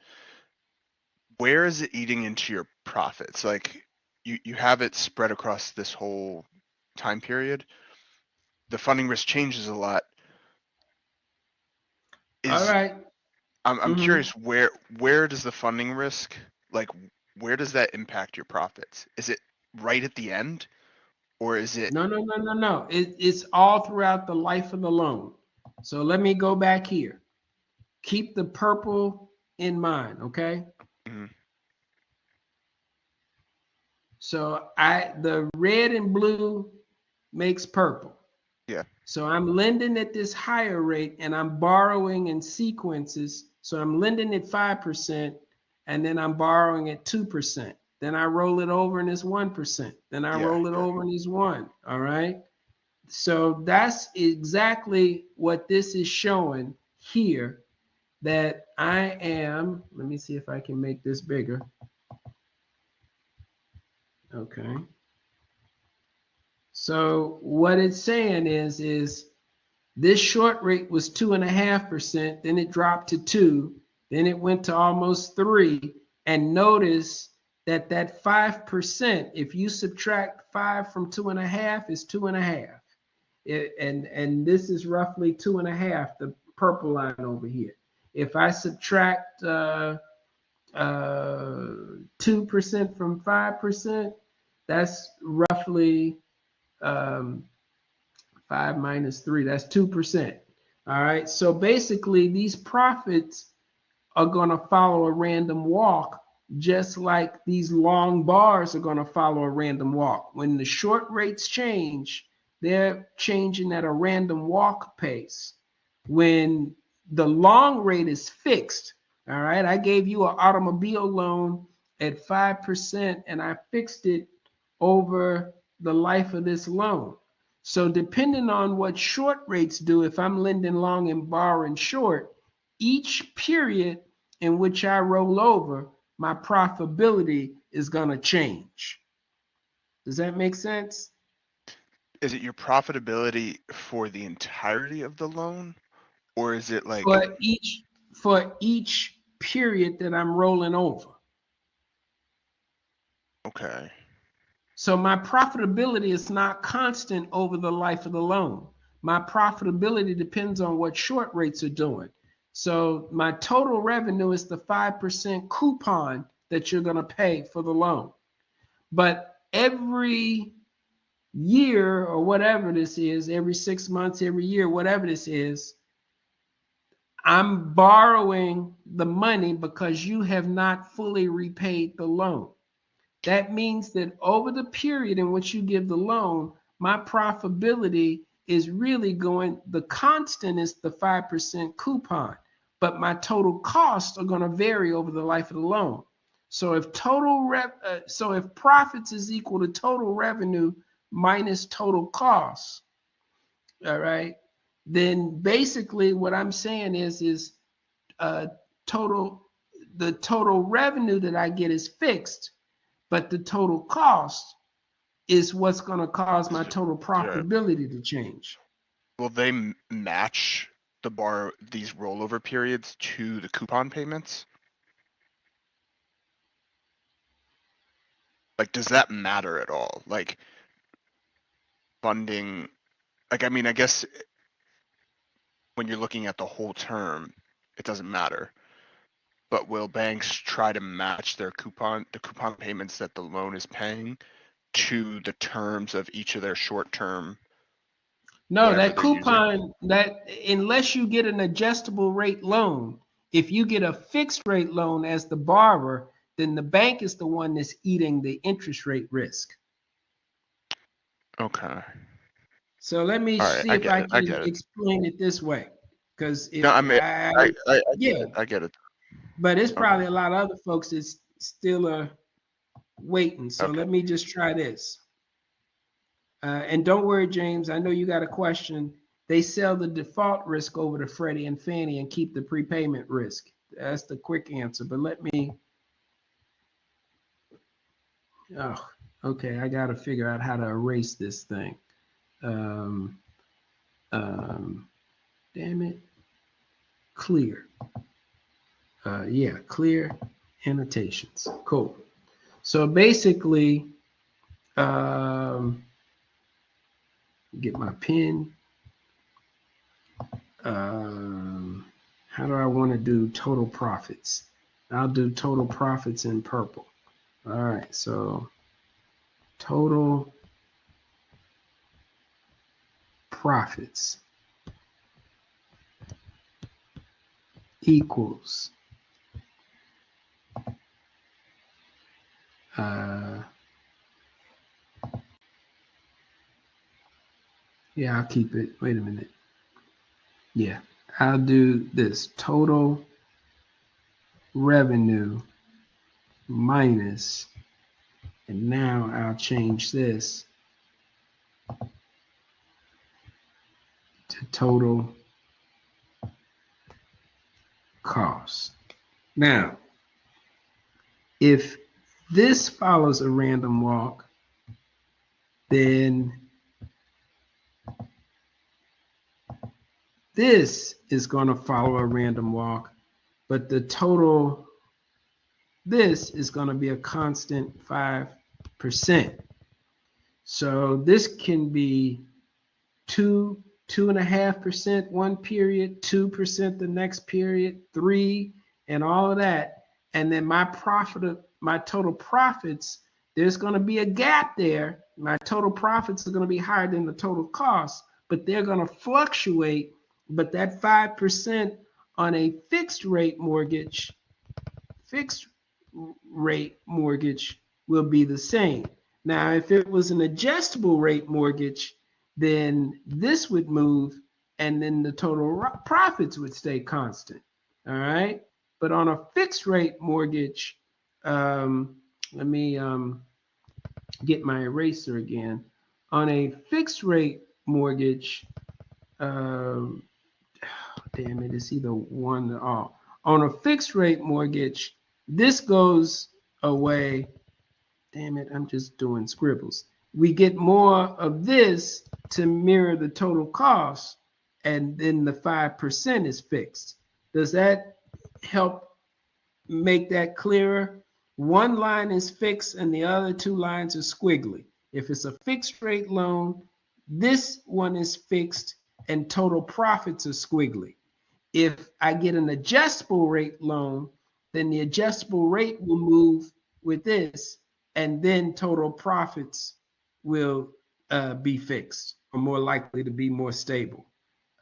Where is it eating into your profits? Like you have it spread across this whole time period. The funding risk changes a lot. All Is right. I'm Mm-hmm. curious where does the funding risk, like, where does that impact your profits? Is it right at the end, or is it? No, no, no, no, no. It's all throughout the life of the loan. So let me go back here. Keep the purple in mind, okay? Mhm. So the red and blue makes purple. Yeah, So I'm lending at this higher rate and I'm borrowing in sequences. So I'm lending at 5% and then I'm borrowing at 2%. Then I roll it over and it's 1%. Then I yeah, roll it yeah. over and it's 1. All right. So that's exactly what this is showing here, that I am, let me see if I can make this bigger. Okay. So what it's saying is this short rate was 2.5%, then it dropped to 2, then it went to almost 3. And notice that 5%, if you subtract 5 from 2.5, is 2.5. And this is roughly 2.5, the purple line over here. If I subtract 2% from 5%, that's roughly 5 minus 3, that's 2%. All right. So basically, these profits are going to follow a random walk, just like these long bars are going to follow a random walk. When the short rates change, they're changing at a random walk pace. When the long rate is fixed, all right, I gave you an automobile loan at 5% and I fixed it over the life of this loan. So depending on what short rates do, if I'm lending long and borrowing short, each period in which I roll over, my profitability is going to change. Does that make sense? Is it your profitability for the entirety of the loan, or is it like, For each period that I'm rolling over. okay, So my profitability is not constant over the life of the loan. My profitability depends on what short rates are doing. So my total revenue is the 5% coupon that you're going to pay for the loan. But every year or whatever this is, every 6 months, every year, whatever this is, I'm borrowing the money because you have not fully repaid the loan. That means that over the period in which you give the loan, my profitability is really going, the constant is the 5% coupon, but my total costs are going to vary over the life of the loan. So if profits is equal to total revenue minus total costs, all right, then basically what I'm saying is uh, total the total revenue that I get is fixed, but the total cost is what's going to cause my total yeah, profitability to change. will they match these rollover periods to the coupon payments? Like, does that matter at all? Like funding, like, I mean, I guess when you're looking at the whole term, it doesn't matter. But will banks try to match the coupon payments that the loan is paying to the terms of each of their short-term, No, whatever that they're using? coupon, that unless you get an adjustable rate loan, if you get a fixed rate loan as the borrower, then the bank is the one that's eating the interest rate risk. Okay. So let me All right. see I if get I it. I can get it. explain it this way. Because No, if I mean, I get yeah, it. I get it. but it's Okay. probably a lot of other folks that's still waiting. So Okay. let me just try this. And don't worry, James. I know you got a question. They sell the default risk over to Freddie and Fannie and keep the prepayment risk. That's the quick answer. But Oh, okay. I got to figure out how to erase this thing. Um, um, damn it. Clear. Yeah, clear annotations. Cool. So basically, um, get my pen. How do I want to do total profits? I'll do total profits in purple. All right, so total profits equals uh, yeah, I'll keep it. Wait a minute. Yeah, I'll do this total revenue minus, and now I'll change this to total cost. Now, if this follows a random walk, then this is going to follow a random walk, but the total, this is going to be a constant 5%. So this can be 2.5% one period, 2% the next period, 3, and all of that. And then my total profits, there's going to be a gap there. My total profits are going to be higher than the total cost, but they're going to fluctuate. But that 5% on a fixed rate mortgage will be the same. Now, if it was an adjustable rate mortgage, then this would move and then the total profits would stay constant. All right. But on a fixed rate mortgage, let me get my eraser again. On a fixed rate mortgage, um, damn it, it's either one or all. On a fixed rate mortgage, this goes away. Damn it, I'm just doing scribbles. We get more of this to mirror the total cost, and then the 5% is fixed. Does that help make that clearer? One line is fixed and the other two lines are squiggly. If it's a fixed rate loan, this one is fixed and total profits are squiggly. If I get an adjustable rate loan, then the adjustable rate will move with this, and then total profits will be fixed or more likely to be more stable.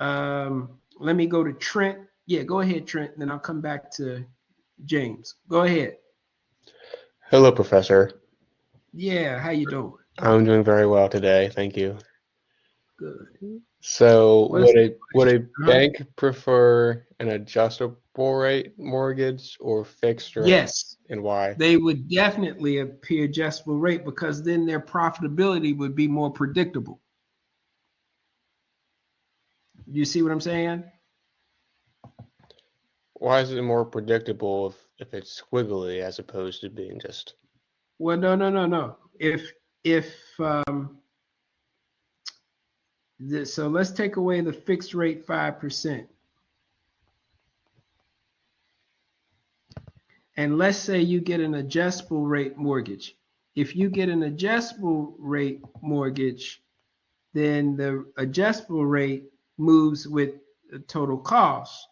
Let me go to Trent. Yeah, go ahead, Trent, and then I'll come back to James. Go ahead. Hello, Professor. Yeah, how you doing? I'm doing very well today, thank you. Good. So, What is would the a question? bank prefer an adjustable rate mortgage or fixed rate, Yes, and why? they would definitely appear adjustable rate because then their profitability would be more predictable. You see what I'm saying? Why is it more predictable if it's squiggly as opposed to being just? Well, no, no, no, no. If so let's take away the fixed rate 5%. And let's say you get an adjustable rate mortgage. If you get an adjustable rate mortgage, then the adjustable rate moves with the total cost.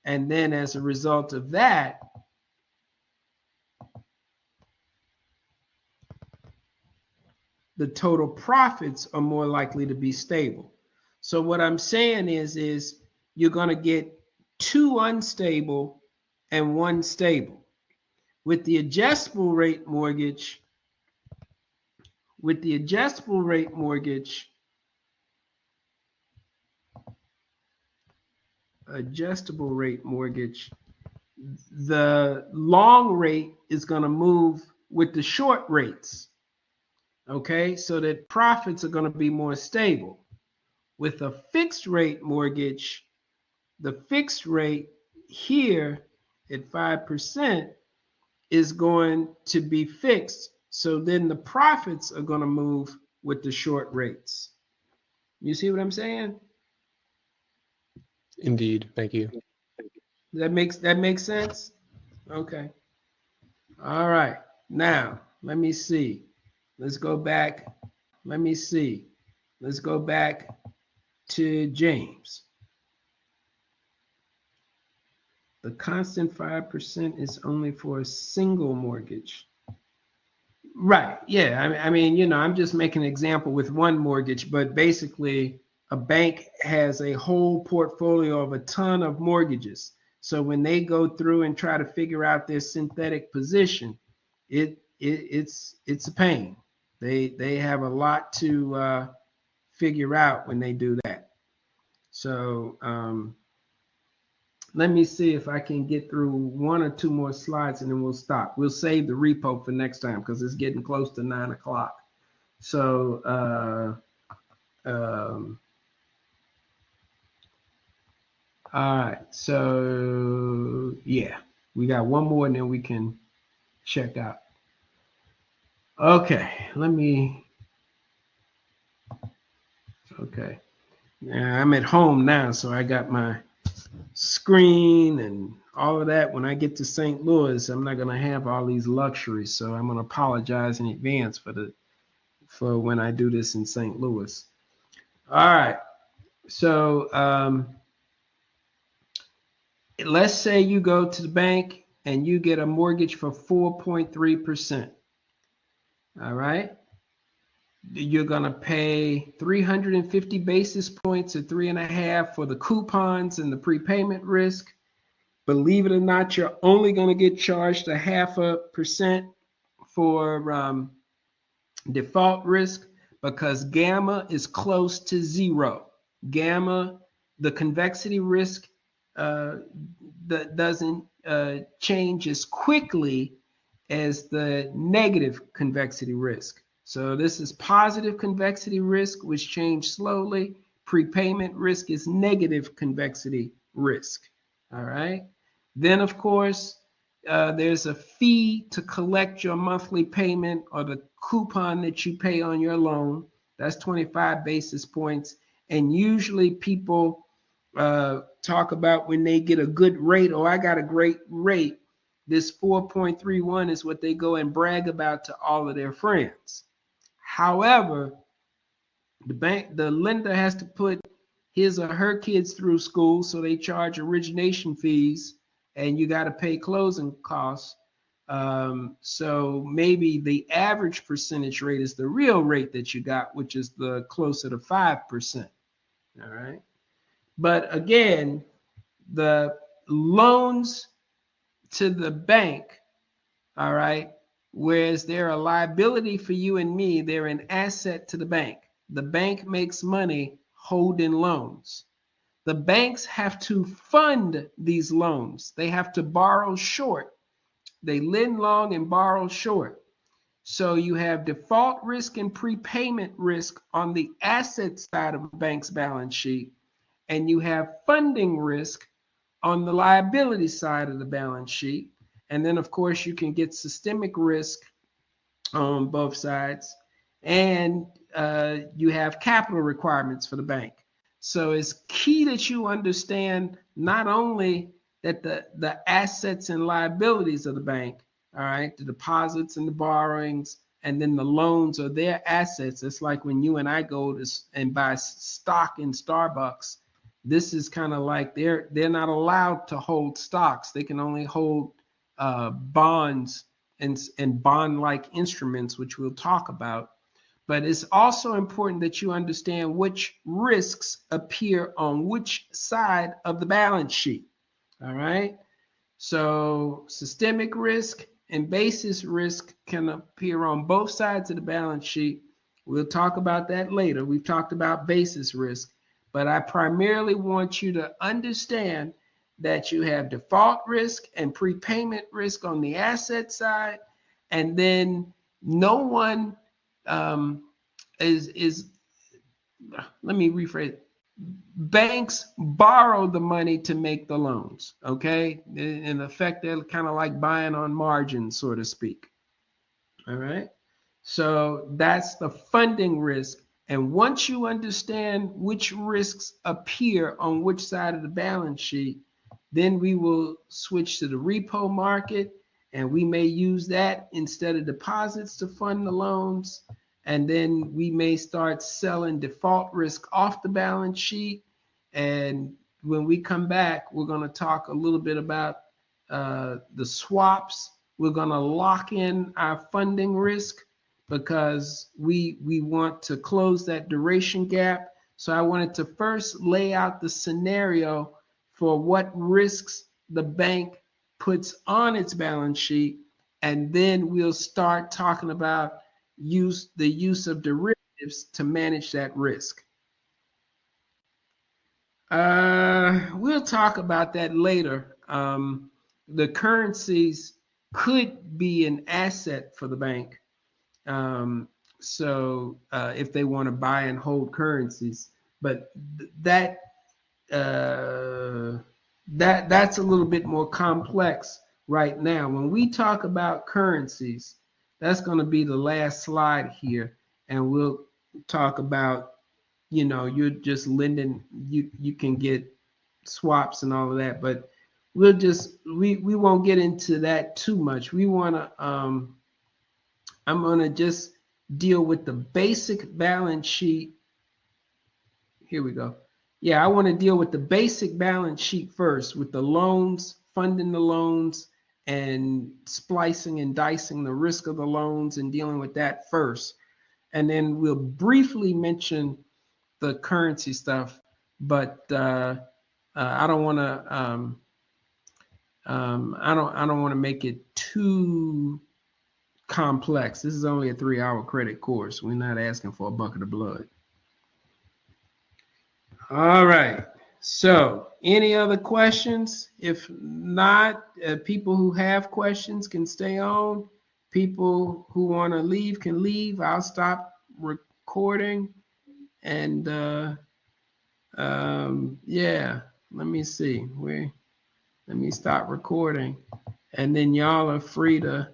And then as a result of that, the total profits are more likely to be stable. So what I'm saying is you're going to get two unstable and one stable. With the adjustable rate mortgage, with the adjustable rate mortgage, adjustable rate mortgage, the long rate is going to move with the short rates. Okay, so that profits are going to be more stable. With a fixed rate mortgage, the fixed rate here at 5% is going to be fixed So then the profits are going to move with the short rates. You see what I'm saying? Indeed. Thank you. That makes sense? Okay. All right. Now, let me see. Let's go back. Let me see. Let's go back to James. The constant 5% is only for a single mortgage. Right. Yeah. I mean, I'm just making an example with one mortgage, but basically, a bank has a whole portfolio of a ton of mortgages. So when they go through and try to figure out their synthetic position, it's a pain. They have a lot to figure out when they do that. So let me see if I can get through one or two more slides and then we'll stop. We'll save the repo for next time because it's getting close to 9 o'clock. So all right. So yeah, we got one more and then we can check out. Okay, okay. Now I'm at home now, so I got my screen and all of that. When I get to St. Louis, I'm not gonna have all these luxuries, so I'm gonna apologize in advance for when I do this in St. Louis. All right, so let's say you go to the bank and you get a mortgage for 4.3%. All right, you're gonna pay 350 basis points or 3.5 for the coupons and the prepayment risk. Believe it or not, you're only going to get charged 0.5% for default risk because gamma is close to zero. Gamma, the convexity risk that doesn't change as quickly as the negative convexity risk. So this is positive convexity risk, which change slowly. Prepayment risk is negative convexity risk. All right. Then, of course, there's a fee to collect your monthly payment or the coupon that you pay on your loan. That's 25 basis points. And usually people talk about when they get a good rate, oh, I got a great rate. This 4.31 is what they go and brag about to all of their friends. However, the lender has to put his or her kids through school, so they charge origination fees, and you got to pay closing costs. So maybe the average percentage rate is the real rate that you got, which is the closer to 5%. All right. But again, the loans to the bank, all right, whereas they're a liability for you and me, they're an asset to the bank. The bank makes money holding loans. The banks have to fund these loans. They have to borrow short. They lend long and borrow short. So you have default risk and prepayment risk on the asset side of a bank's balance sheet, and you have funding risk on the liability side of the balance sheet. And then, of course, you can get systemic risk on both sides, and you have capital requirements for the bank. So it's key that you understand not only that the assets and liabilities of the bank, all right, the deposits and the borrowings, and then the loans are their assets. It's like when you and I go to and buy stock in Starbucks. This is kind of like they're not allowed to hold stocks. They can only hold bonds and bond-like instruments, which we'll talk about. But it's also important that you understand which risks appear on which side of the balance sheet. All right. So systemic risk and basis risk can appear on both sides of the balance sheet. We'll talk about that later. We've talked about basis risk, but I primarily want you to understand that you have default risk and prepayment risk on the asset side, and then no one is let me rephrase. Banks borrow the money to make the loans. Okay, in effect, they're kind of like buying on margin, so to speak. All right. So that's the funding risk. And once you understand which risks appear on which side of the balance sheet, then we will switch to the repo market, and we may use that instead of deposits to fund the loans. And then we may start selling default risk off the balance sheet. And when we come back, we're going to talk a little bit about the swaps. We're going to lock in our funding risk because we want to close that duration gap. So I wanted to first lay out the scenario for what risks the bank puts on its balance sheet, and then we'll start talking about the use of derivatives to manage that risk. We'll talk about that later. The currencies could be an asset for the bank. So if they want to buy and hold currencies, but that's a little bit more complex right now. When we talk about currencies, that's going to be the last slide here, and we'll talk about, you're just lending, you can get swaps and all of that, but we won't get into that too much. We want to I'm going to just deal with the basic balance sheet. Here we go. Yeah, I want to deal with the basic balance sheet first, with the loans, funding the loans, and splicing and dicing the risk of the loans and dealing with that first. And then we'll briefly mention the currency stuff, but I don't want to I don't want to make it too complex. This is only a 3-hour credit course. We're not asking for a bucket of blood. All right. So, any other questions? If not, people who have questions can stay on. People who want to leave can leave. I'll stop recording. And yeah, let me see. Let me stop recording. And then y'all are free to